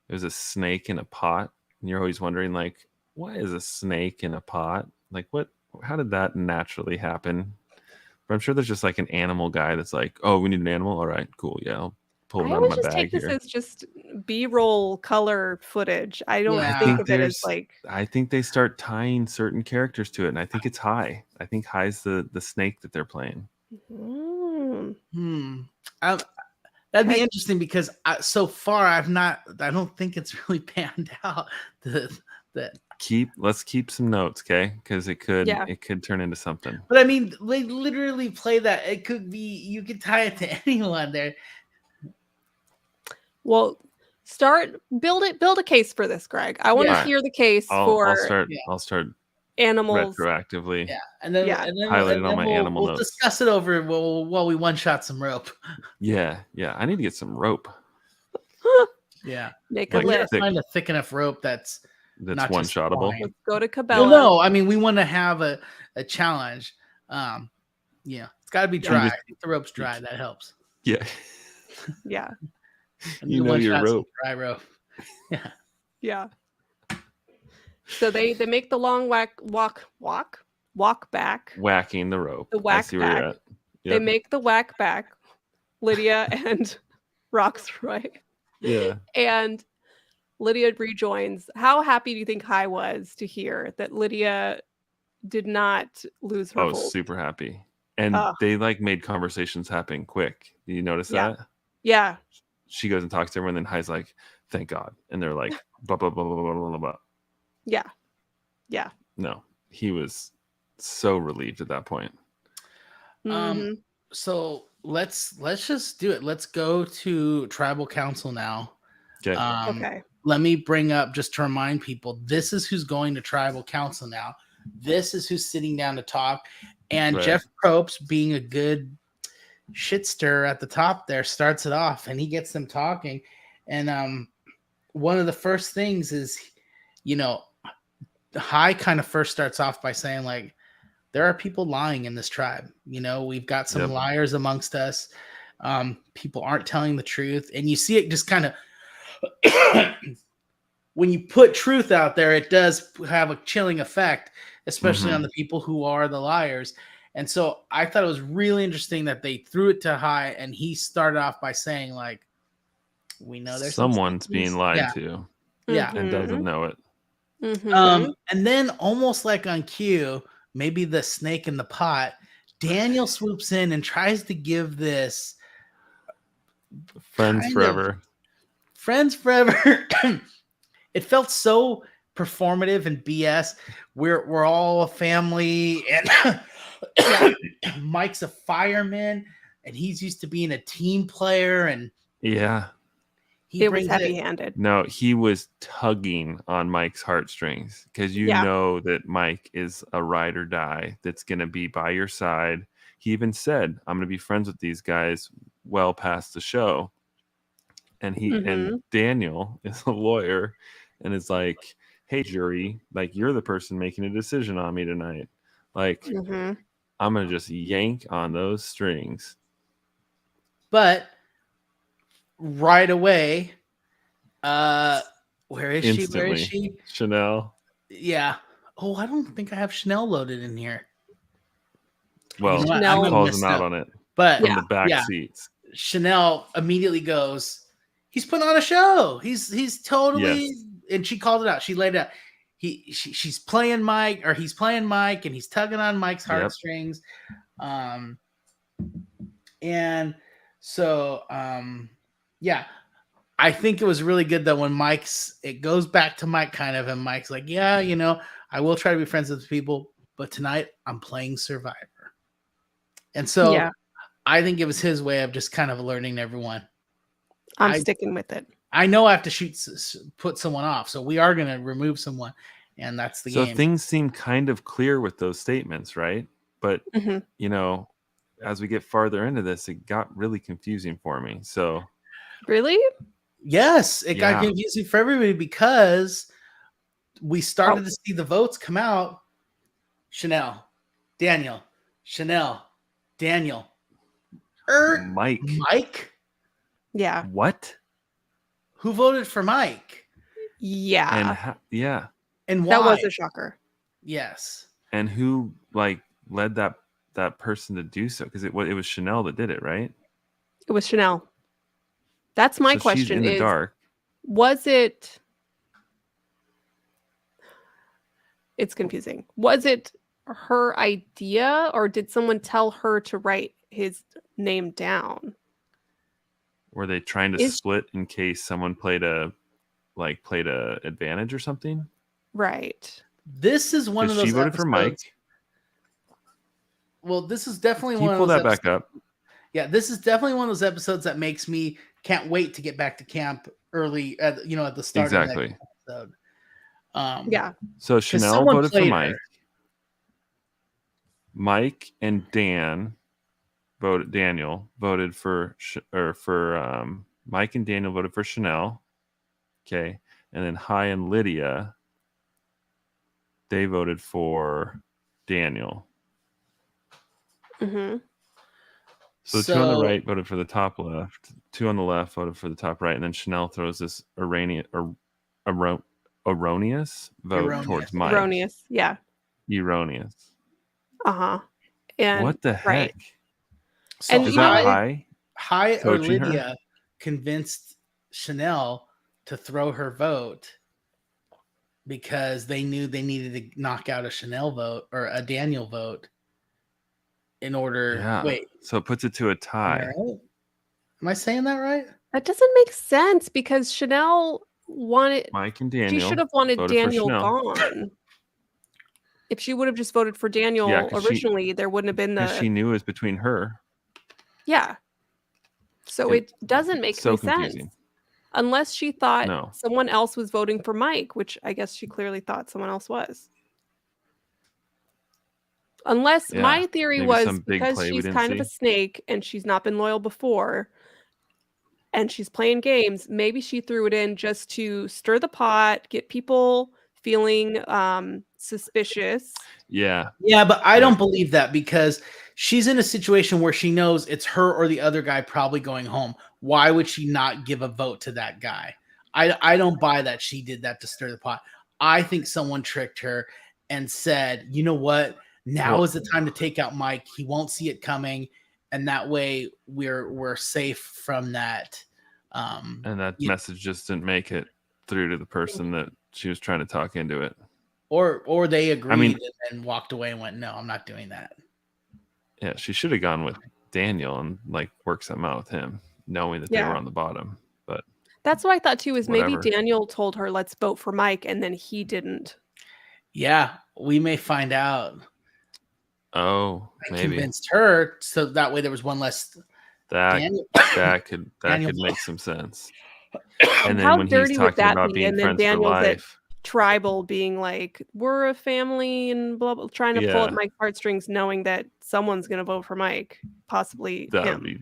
It was a snake in a pot. And you're always wondering, like, why is a snake in a pot? Like, how did that naturally happen? But I'm sure there's just like an animal guy that's like, oh, we need an animal. All right, cool. Yeah, I'll pull him out of my bag here. This is just B-roll color footage. I don't think of it as like... I think they start tying certain characters to it. And I think it's Hai. I think Hai's the snake that they're playing. That'd be interesting because so far I don't think it's really panned out. Let's keep some notes, okay? Because it could turn into something. But I mean, they literally play that. It could be, you could tie it to anyone there. Well, build a case for this, Greg. I want to hear the case for. I'll start animals retroactively. Yeah, and then highlighting all my animal notes. We'll discuss it over while we one-shot some rope. Yeah. I need to get some rope. Yeah, make a list. Find a thick enough rope that's one-shottable. Let's go to Cabela. Well, no, I mean we want to have a challenge. It's got to be dry. If the rope's dry, that helps. Yeah. Yeah. You know your rope. Dry rope. Yeah. Yeah. So they make the long walk back. Whacking the rope. The whack back. Yep. They make the whack back, Lydia and Roxroy. Yeah. And Lydia rejoins. How happy do you think Hai was to hear that Lydia did not lose her hold? Super happy. And they like made conversations happen quick. Did you notice that? Yeah. She goes and talks to everyone, and then Hai's like, thank God. And they're like, blah, blah, blah, blah, blah, blah, blah. Yeah. Yeah. No, he was so relieved at that point. Mm-hmm. So let's just do it. Let's go to tribal council now. Okay. Okay. Let me bring up, just to remind people, this is who's going to tribal council now. This is who's sitting down to talk. And right. Jeff Probst, being a good shit stirrer at the top there, starts it off, and he gets them talking. And one of the first things is, Hai kind of first starts off by saying, like, there are people lying in this tribe. We've got some liars amongst us. People aren't telling the truth. And you see it just kind of, when you put truth out there, it does have a chilling effect, especially on the people who are the liars. And so I thought it was really interesting that they threw it to Hai, and he started off by saying, like, we know there's someone's being lied to. Yeah. And doesn't know it. And then almost like on cue, maybe the snake in the pot, Daniel swoops in and tries to give this friends forever. It felt so performative and BS. We're all a family, and Mike's a fireman, and he's used to being a team player, and it was heavy-handed. No, he was tugging on Mike's heartstrings, because you know that Mike is a ride or die that's going to be by your side. He even said, I'm going to be friends with these guys well past the show. And and Daniel is a lawyer and is like, hey, jury, like, you're the person making a decision on me tonight. Like, I'm going to just yank on those strings. But right away, where is she? Chanel. Yeah. Oh, I don't think I have Chanel loaded in here. Well, Chanel calls him out on it, but from the back seats. Chanel immediately goes, he's putting on a show. He's totally, and she called it out. She laid it out. She's playing Mike, or he's playing Mike, and he's tugging on Mike's heartstrings. And so, I think it was really good that when it goes back to Mike kind of, and Mike's like, I will try to be friends with people, but tonight I'm playing Survivor. And so I think it was his way of just kind of alerting everyone. I'm sticking with it. I know I have to put someone off, so we are going to remove someone, and that's the game. So things seem kind of clear with those statements, right? But, as we get farther into this, it got really confusing for me. So, really? Yes, it got confusing for everybody, because we started to see the votes come out. Chanel, Daniel, Mike. Yeah. What? Who voted for Mike? Yeah. And and why? That was a shocker. Yes. And who led that person to do so? Because it was Chanel that did it, right? It was Chanel. That's my question. She's in the dark. Was it? It's confusing. Was it her idea, or did someone tell her to write his name down? Were they trying to split in case someone played a advantage or something? Right. This is one of those. She voted for Mike. Well, this is definitely one of those. Pull that back up. Yeah, this is definitely one of those episodes that makes me can't wait to get back to camp early at the start of the episode. So Chanel voted for Mike. Mike and Daniel voted for Mike and Daniel voted for Chanel. Okay. And then Hai and Lydia, they voted for Daniel. So 2 on the right voted for the top left, 2 on the left voted for the top right, and then Chanel throws this erroneous vote towards Mike. Erroneous, yeah. Erroneous. And what the heck? So and is that High or Lydia her? convinced Chanel to throw her vote because they knew they needed to knock out a Chanel vote or a Daniel vote in order. Yeah. Wait. So it puts it to a tie. Right? Am I saying that right? That doesn't make sense because Chanel wanted Mike and Daniel. She should have wanted Daniel gone. If she would have just voted for Daniel originally, there wouldn't have been the. She knew it was between her. Yeah. So it doesn't make any sense. Unless she thought someone else was voting for Mike, which I guess she clearly thought someone else was. Unless my theory was because she's kind of a snake and she's not been loyal before and she's playing games, maybe she threw it in just to stir the pot, get people feeling suspicious. Yeah. Yeah, but I don't believe that because she's in a situation where she knows it's her or the other guy probably going home. Why would she not give a vote to that guy? I don't buy that she did that to stir the pot. I think someone tricked her and said, you know what? Now is the time to take out Mike. He won't see it coming. And that way we're safe from that. And that message just didn't make it through to the person that she was trying to talk into it. Or they agreed and walked away and went, no, I'm not doing that. Yeah, she should have gone with Daniel and work something out with him, knowing that they were on the bottom. But that's what I thought too, is maybe Daniel told her, let's vote for Mike, and then he didn't. Yeah, we may find out. Oh, maybe convinced her, so that way there was one less. That could make some sense. And then how when dirty he's would talking that about be? being And then friends for Daniel's life, tribal being like, we're a family and blah blah, trying to pull at Mike's heartstrings, knowing that someone's going to vote for Mike, possibly that him. would be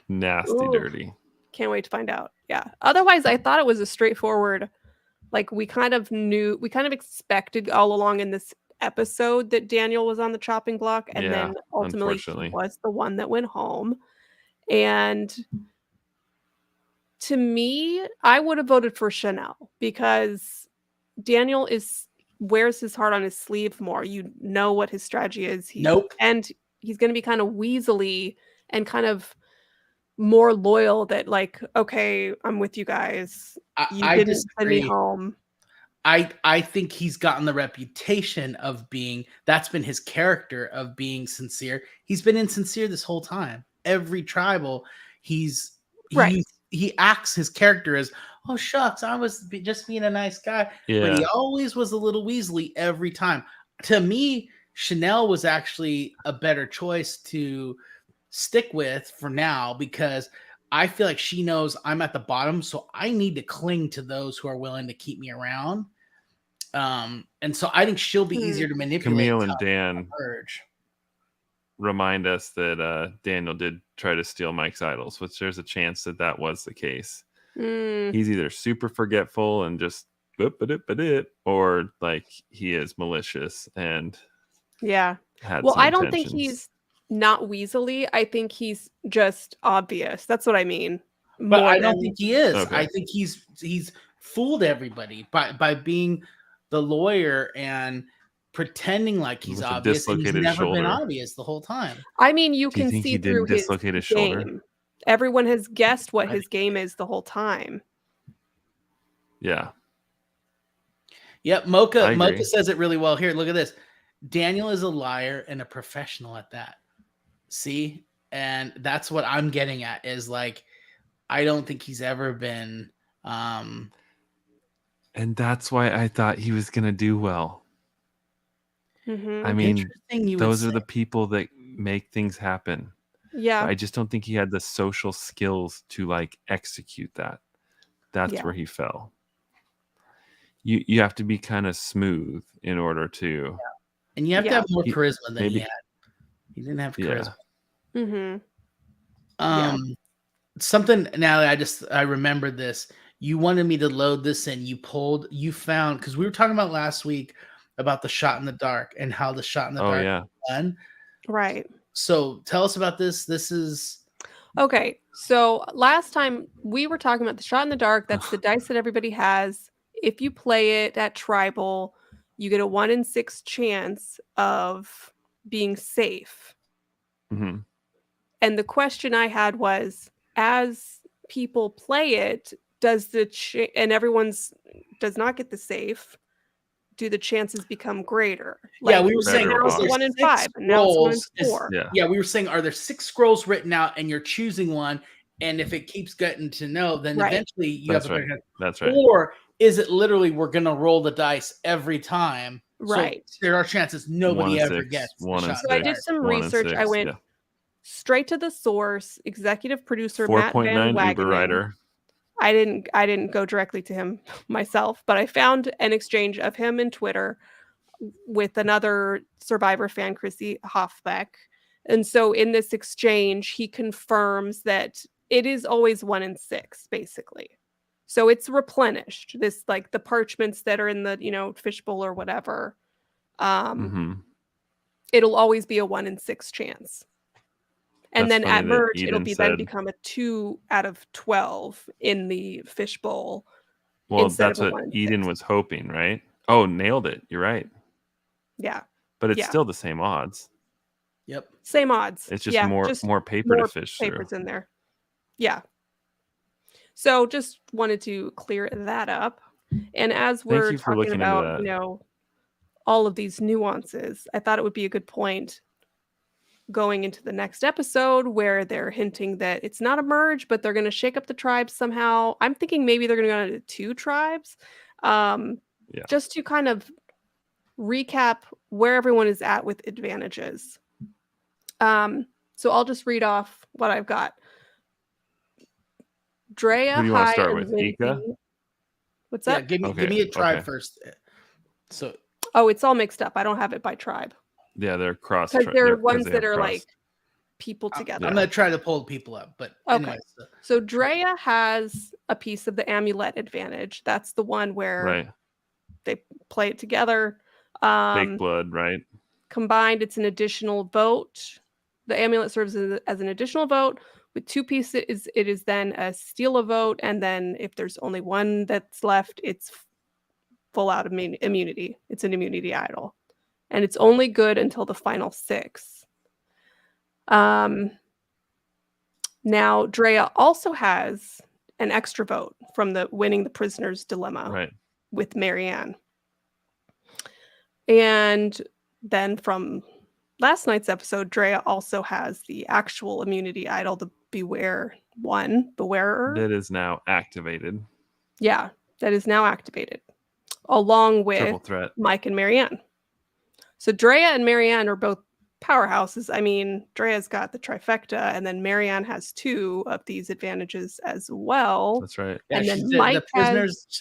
nasty, dirty. Can't wait to find out. Yeah. Otherwise, I thought it was a straightforward. We kind of expected all along in this episode that Daniel was on the chopping block, and then ultimately he was the one that went home. And to me, I would have voted for Chanel because Daniel wears his heart on his sleeve more. You know what his strategy is. And he's going to be kind of weaselly and kind of more loyal that okay, I'm with you guys. You didn't send me home. I think he's gotten the reputation of being, that's been his character of being sincere. He's been insincere this whole time. Every tribal, he acts his character as, oh shucks, I was just being a nice guy. Yeah. But he always was a little Weasley every time. To me, Chanel was actually a better choice to stick with for now because I feel like she knows I'm at the bottom, so I need to cling to those who are willing to keep me around. And so I think she'll be easier to manipulate. Camille and Dan remind us that Daniel did try to steal Mike's idols, which there's a chance that was the case. He's either super forgetful and just or he is malicious and I don't think he's not weaselly. I think he's just obvious. That's what I mean. But I don't think he is. Okay. I think he's fooled everybody by being the lawyer and pretending like he's obvious, and he's never been obvious the whole time. I mean, you can see through his game. Everyone has guessed what his game is the whole time. Yeah. Yep, Mocha says it really well here. Look at this. Daniel is a liar and a professional at that. See? And that's what I'm getting at is I don't think he's ever been and that's why I thought he was going to do well. Mm-hmm. I mean, those are the people that make things happen. Yeah. I just don't think he had the social skills to execute that. That's where he fell. You have to be kind of smooth in order to. Yeah. And you have to have more charisma than he had. He didn't have charisma. Yeah. Mm-hmm. Something now that I remembered this. You wanted me to load this in. You found, because we were talking about last week about the shot in the dark and how the shot in the dark was done. Right. So tell us about this. This is okay. So last time we were talking about the shot in the dark. That's the dice that everybody has. if you play it at tribal, you get a 1 in 6 chance of being safe. Mm-hmm. And the question I had was, as people play it, does and everyone's does not get the safe, do the chances become greater? Like, we were saying now it's 1 in 5, and now it's 1 in 4. Yeah, we were saying, are there 6 scrolls written out, and you're choosing one, and if it keeps getting to no, then eventually you have a That's right. Or is it literally we're gonna roll the dice every time? Right. So there are chances nobody ever gets the shot. So I did some research. I went straight to the source. Executive producer Matt Van Wagenen. I didn't go directly to him myself, but I found an exchange of him in Twitter with another Survivor fan, Chrissy Hoffbeck. And so in this exchange, he confirms that it is always 1 in 6, basically. So it's replenished. This, like, the parchments that are in the, fishbowl or whatever. It'll always be a 1 in 6 chance. And then at merge, it'll then become a 2 out of 12 in the fishbowl. Well, that's what Eden was hoping, right? Oh, nailed it. You're right. Yeah. But it's still the same odds. Yep. Same odds. It's just more paper to fish through. Papers in there. Yeah. So just wanted to clear that up. And as we're talking about, all of these nuances, I thought it would be a good point going into the next episode where they're hinting that it's not a merge, but they're going to shake up the tribes somehow. I'm thinking maybe they're going to go into 2 tribes. Just to kind of recap where everyone is at with advantages. So I'll just read off what I've got. Drea, who do you want to start with? Ika? What's that? Give me a tribe first. So it's all mixed up. I don't have it by tribe. Yeah, they're cross. Because there are ones that are like people together. I'm gonna try to pull people up, but okay. So Drea has a piece of the amulet advantage. That's the one where they play it together. Fake blood, right? Combined, it's an additional vote. The amulet serves as an additional vote. With 2 pieces, it is then a steal a vote, and then if there's only one that's left, it's full out immunity. It's an immunity idol. And it's only good until the final 6. Now, Drea also has an extra vote from the winning the prisoner's dilemma with Marianne. And then from last night's episode, Drea also has the actual immunity idol, the Bewarer. That is now activated. Yeah, that is now activated, along with Mike and Marianne. So Drea and Marianne are both powerhouses. I mean, Drea's got the trifecta, and then Marianne has 2 of these advantages as well. That's right. Yeah, and then Mike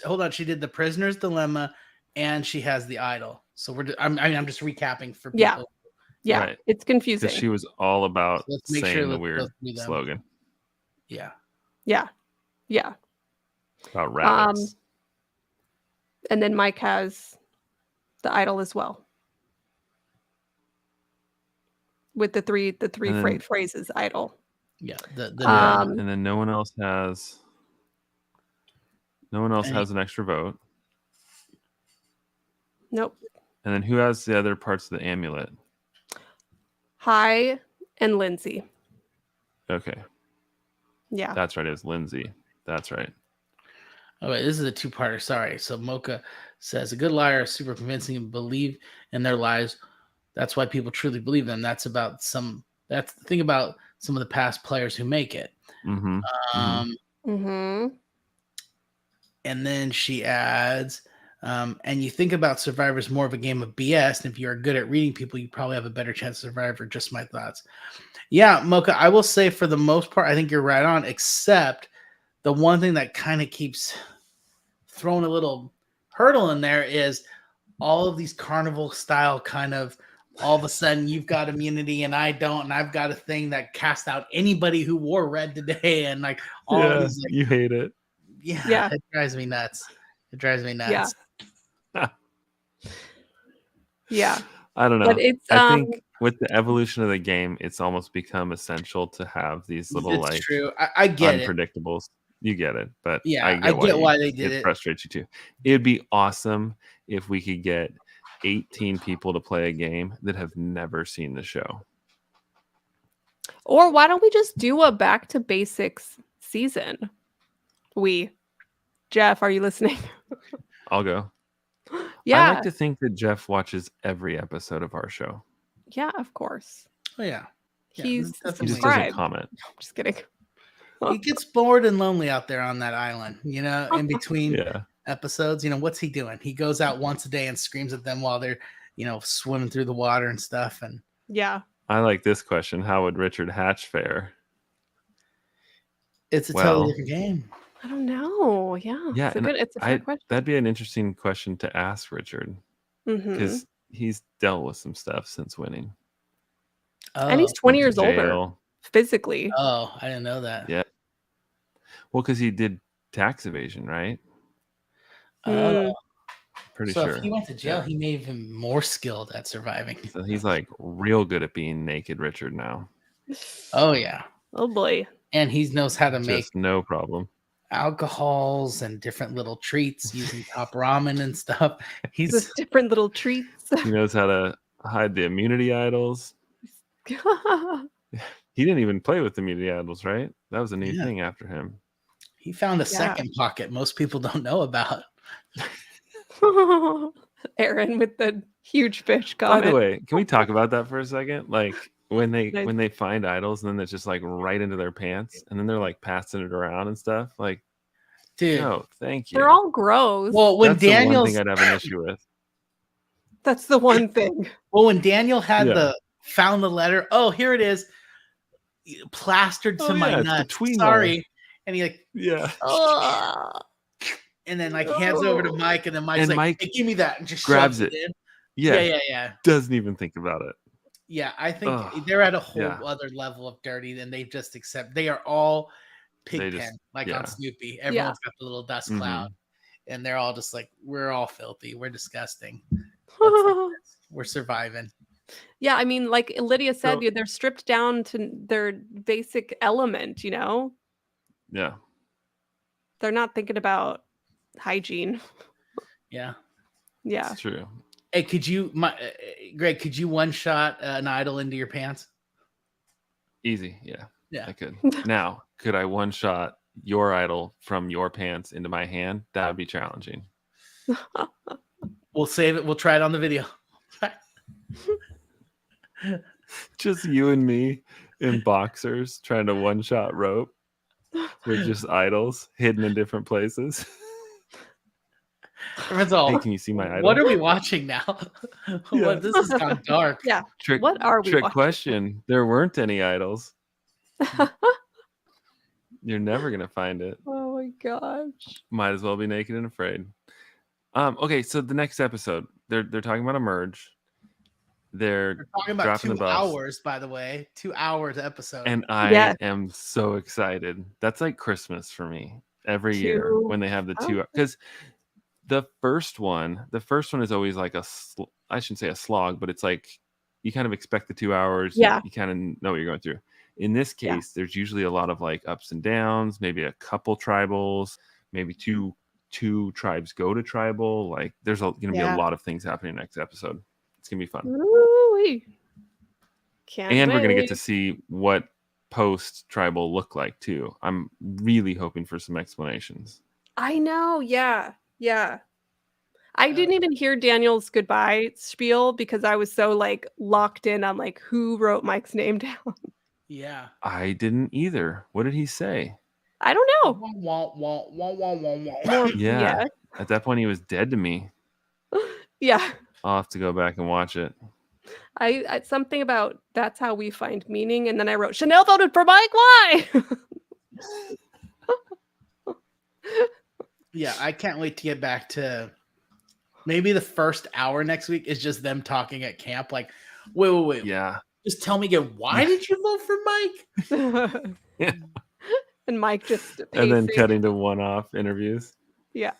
hold on, she did the prisoner's dilemma, and she has the idol. So I'm just recapping for people. Yeah, it's confusing. Because she was all about saying the weird slogan. Yeah. About rabbits. And then Mike has the idol as well. With the three phrases idol. Yeah. And then no one else has an extra vote. Nope. And then who has the other parts of the amulet? Hi and Lindsay. Okay. Yeah. That's right. It's Lindsay. That's right. Oh, wait, this is a 2-parter. Sorry. So Mocha says, a good liar is super convincing and believe in their lies. That's why people truly believe them. That's the thing about some of the past players who make it. And then she adds, and you think about Survivor as more of a game of BS. And if you're good at reading people, you probably have a better chance of Survivor. Just my thoughts. Yeah, Mocha, I will say for the most part, I think you're right on, except the one thing that kind of keeps throwing a little hurdle in there is all of these carnival style kind of, all of a sudden you've got immunity and I don't, and I've got a thing that cast out anybody who wore red today, and like all of these, like, you hate it. Yeah, it drives me nuts. Yeah. I don't know. But it's, I think with the evolution of the game, it's almost become essential to have these little true. I get unpredictables. You get it, but yeah, I get why they did it frustrates you too. It'd be awesome if we could get 18 people to play a game that have never seen the show. Or why don't we just do a back to basics season? Jeff, are you listening? I'll go. Yeah. I like to think that Jeff watches every episode of our show. Yeah, of course. Oh yeah. He just doesn't comment. I'm just kidding. He gets bored and lonely out there on that island, in between episodes. What's he doing? He goes out once a day and screams at them while they're, swimming through the water and stuff. And yeah. I like this question. How would Richard Hatch fare? It's a totally different game. I don't know. Yeah. Yeah. It's a fair question. That'd be an interesting question to ask Richard. Because he's dealt with some stuff since winning. Oh, and he's 20 years older physically. Oh, I didn't know that. Yeah. Well, because he did tax evasion, right? Pretty sure. So if he went to jail, he made him more skilled at surviving. So he's like real good at being naked Richard now. Oh, yeah. Oh, boy. And he knows how to make no problem alcohols and different little treats using top ramen and stuff. He's just different little treats. He knows how to hide the immunity idols. He didn't even play with the immunity idols, right? That was a new thing after him. He found a second pocket most people don't know about. Aaron with the huge fish comment. By the way, can we talk about that for a second? Like when they find idols and then it's just like right into their pants and then they're like passing it around and stuff. Like, dude, no, thank you. They're all gross. Well, when that's Daniel's the one thing I'd have an issue with. That's the one thing. Well, when Daniel had found the letter, oh, here it is, plastered to my nuts. Sorry. And he and then hands over to Mike, and then Mike's like, hey, give me that, and just grabs it. Yeah. Doesn't even think about it. Yeah, I think they're at a whole other level of dirty, and they just accept. They are all pigpen, on Snoopy. Everyone's got the little dust cloud, and they're all just like, we're all filthy. We're disgusting. We're surviving. Yeah, I mean, like Lydia said, they're stripped down to their basic element, Yeah. They're not thinking about hygiene. Yeah. Yeah. It's true. Hey, Greg, could you one shot an idol into your pants? Easy. Yeah. I could. Now, could I one shot your idol from your pants into my hand? That would be challenging. We'll save it. We'll try it on the video. Just you and me in boxers trying to one shot rope with just idols hidden in different places. Hey, can you see my idol? What are we watching now? This has gone dark. Yeah. What are we watching? Question. There weren't any idols. You're never gonna find it. Oh my gosh. Might as well be naked and afraid. Okay, so the next episode, they're talking about a merge. They're talking about 2 hours, by the way. 2 hours episode. And I am so excited. That's like Christmas for me every year when they have the 2, because the first one is always like I shouldn't say a slog, but it's like you kind of expect the 2 hours. Yeah. You kind of know what you're going through. In this case, there's usually a lot of like ups and downs, maybe a couple tribals, maybe two tribes go to tribal. Like there's going to be a lot of things happening next episode. It's going to be fun. Ooh-wee. And we're going to get to see what post-tribal look like too. I'm really hoping for some explanations. I know. Yeah. I didn't even hear Daniel's goodbye spiel because I was so like locked in on like who wrote Mike's name down. Yeah. I didn't either. What did he say? I don't know. Yeah. At that point, he was dead to me. Yeah. I'll have to go back and watch it. I something about that's how we find meaning, and then I wrote Chanel voted for Mike. Why? Yeah, I can't wait to get back to maybe the first hour next week is just them talking at camp. Like, wait. Yeah. Just tell me again, why did you vote for Mike? Yeah. And Mike just and then cutting to one-off interviews. Yeah.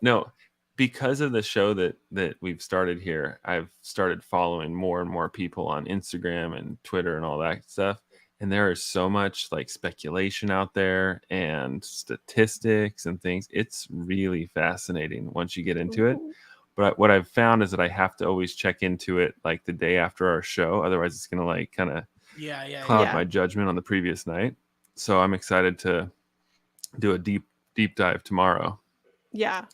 No, because of the show that we've started here, I've started following more and more people on Instagram and Twitter and all that stuff. And there is so much like speculation out there and statistics and things. It's really fascinating once you get into it. But what I've found is that I have to always check into it like the day after our show. Otherwise, it's going to like kind of cloud my judgment on the previous night. So I'm excited to do a deep dive tomorrow. Yeah.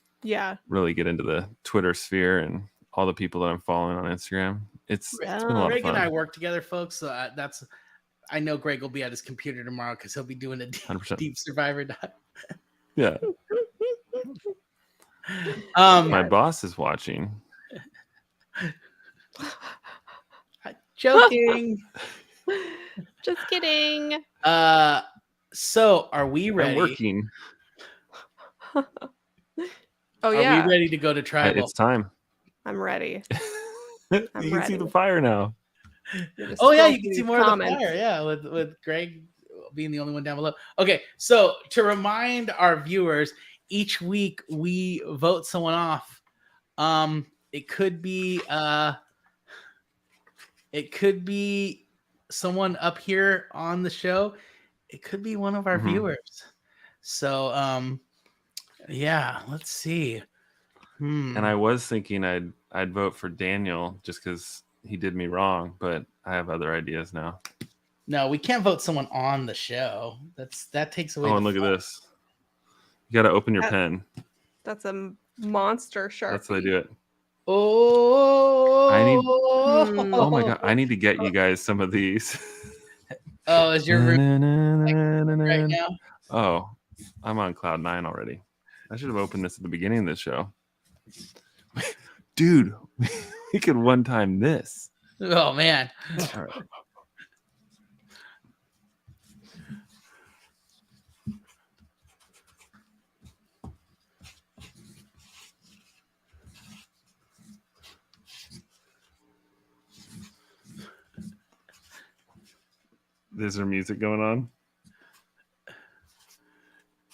Really get into the Twitter sphere and all the people that I'm following on Instagram. It's been a lot Greg of fun. and I work together, folks. So I know Greg will be at his computer tomorrow because he'll be doing a deep Survivor dive. Yeah. My boss is watching. Joking. Just kidding. So are we ready? I'm working. Oh yeah. Are we ready to go to tribal? It's time. I'm ready. You can see the fire now. Oh yeah, you can see more of the fire. Yeah, with Greg being the only one down below. Okay, so to remind our viewers, each week we vote someone off. It could be someone up here on the show. It could be one of our viewers. So yeah, let's see. And I was thinking I'd vote for Daniel just because he did me wrong, but I have other ideas now. No, we can't vote someone on the show. That takes away. Oh, and look at this. You got to open your pen. That's a monster Sharpie. That's how they do it. Oh, oh my God. I need to get you guys some of these. Oh, is your room right now? Oh, I'm on cloud 9 already. I should have opened this at the beginning of this show. Dude, we could one time this. Oh, man. All right. Is there music going on?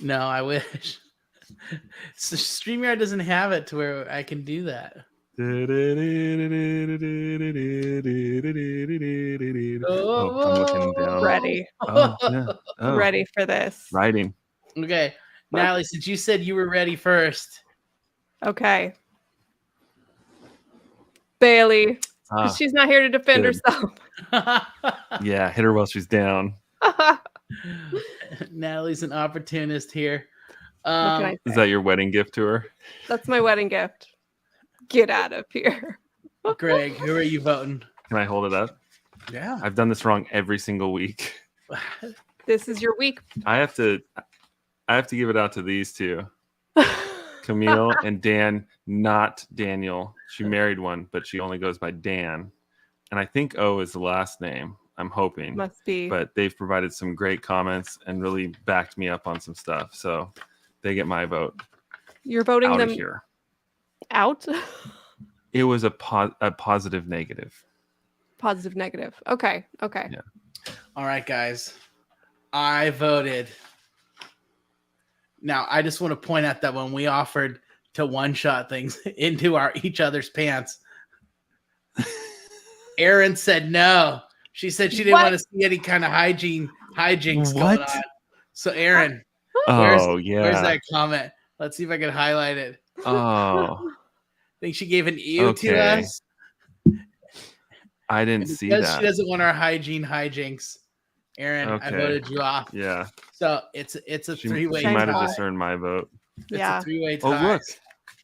No, I wish. So StreamYard doesn't have it to where I can do that. Oh, I'm looking down. Ready. Oh, yeah. Oh. Ready for this. Writing. Okay. Natalie, since you said you were ready first. Okay. Bailey. She's not here to defend herself. Yeah, hit her while she's down. Natalie's an opportunist here. Is that your wedding gift to her? That's my wedding gift. Get out of here. Greg, who are you voting? Can I hold it up? Yeah. I've done this wrong every single week. This is your week. I have to give it out to these two. Camille and Dan, not Daniel. She married one, but she only goes by Dan. And I think O is the last name. I'm hoping. Must be. But they've provided some great comments and really backed me up on some stuff. So they get my vote. You're voting out them of here. Out? It was a positive negative. Positive negative. Okay. Yeah. All right, guys. I voted. Now, I just want to point out that when we offered to one-shot things into each other's pants, Erin said no. She said she didn't want to see any kind of hijinks going on. So, Erin, where's that comment? Let's see if I can highlight it. Oh. I think she gave an ew to us. I didn't see that. Because she doesn't want our hijinks. Erin, I voted you off. Yeah. So it's a three-way tie. She might have discerned my vote. It's a three-way tie. Oh,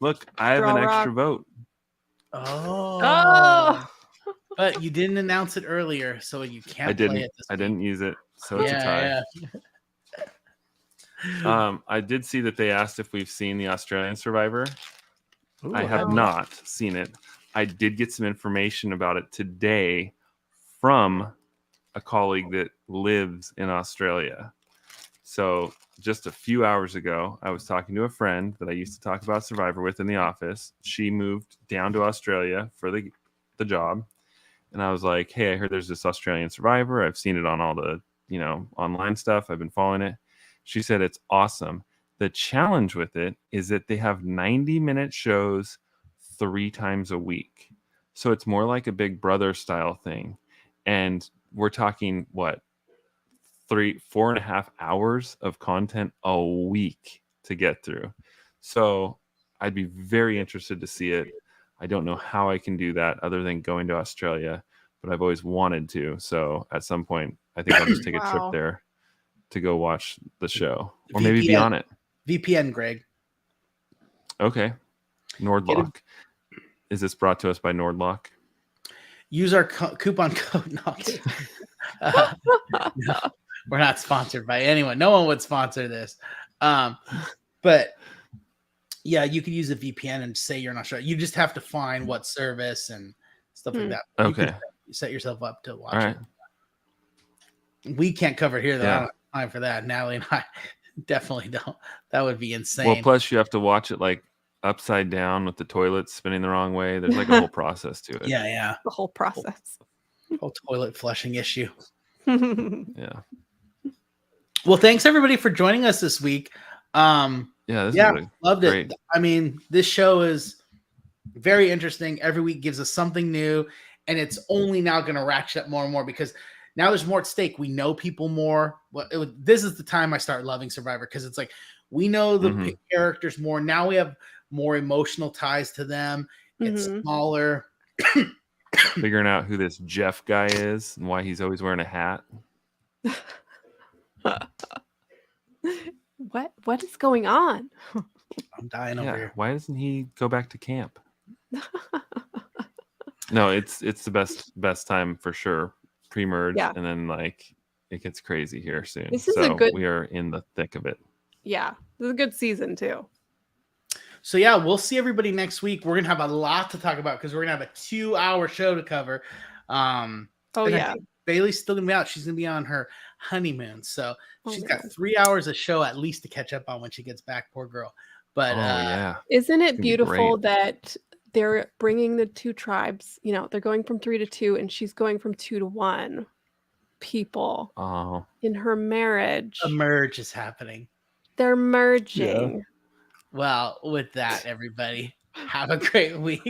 look, I have an extra vote. Oh. But you didn't announce it earlier, so you can't play it this week. I didn't use it, so it's a tie. Yeah. I did see that they asked if we've seen the Australian Survivor. Ooh, I have not seen it. I did get some information about it today from a colleague that lives in Australia. So just a few hours ago, I was talking to a friend that I used to talk about Survivor with in the office. She moved down to Australia for the job. And I was like, hey, I heard there's this Australian Survivor. I've seen it on all the, online stuff. I've been following it. She said it's awesome. The challenge with it is that they have 90-minute shows 3 times a week. So it's more like a Big Brother style thing. And we're talking, 4.5 hours of content a week to get through. So I'd be very interested to see it. I don't know how I can do that other than going to Australia, but I've always wanted to. So at some point, I think I'll just take a trip there to go watch the show, or maybe be on it. VPN, Greg. Okay. Nordlock. Is this brought to us by Nordlock? Use our coupon code. No, we're not sponsored by anyone. No one would sponsor this. But yeah, you could use a VPN and say you're not sure. You just have to find what service and stuff like that. Okay. You can set yourself up to watch it. We can't cover it here, though. I don't have time for that. Natalie and I definitely don't. That would be insane. Well, plus you have to watch it like upside down with the toilet spinning the wrong way. There's like a whole process to it. Yeah. The whole process. Whole toilet flushing issue. Yeah. Well, thanks everybody for joining us this week. Loved it. I mean, this show is very interesting. Every week gives us something new, and it's only now going to ratchet up more and more because now there's more at stake. We know people more. This is the time I start loving Survivor because it's like we know the characters more. Now we have more emotional ties to them. It's smaller. Figuring out who this Jeff guy is and why he's always wearing a hat. What is going on? I'm dying over here. Why doesn't he go back to camp? No, it's the best time for sure. Pre-merge, and then like it gets crazy here soon. This is we are in the thick of it. Yeah, this is a good season too. So yeah, we'll see everybody next week. We're gonna have a lot to talk about because we're gonna have a 2-hour show to cover. Bailey's still gonna be out. She's gonna be on her honeymoon, so she's got 3 hours of show at least to catch up on when she gets back. Poor girl. But isn't it beautiful that they're bringing the two tribes? You know, they're going from 3 to 2, and she's going from 2 to 1. People in her marriage. A merge is happening. They're merging. Yeah. Well, with that, everybody, have a great week.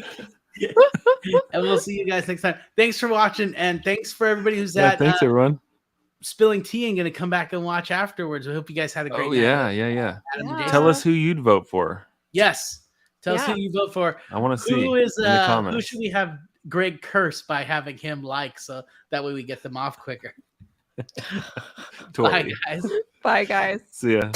And we'll see you guys next time. Thanks for watching, and thanks for everybody who's thanks everyone. Spilling Tea and going to come back and watch afterwards. I hope you guys had a great night. Yeah. Tell us who you'd vote for. Yes. Tell us who you vote for. I want to see who is in the comments. Who should we have Greg curse by having him so that way we get them off quicker. Totally. Bye, guys. Bye, guys. See ya.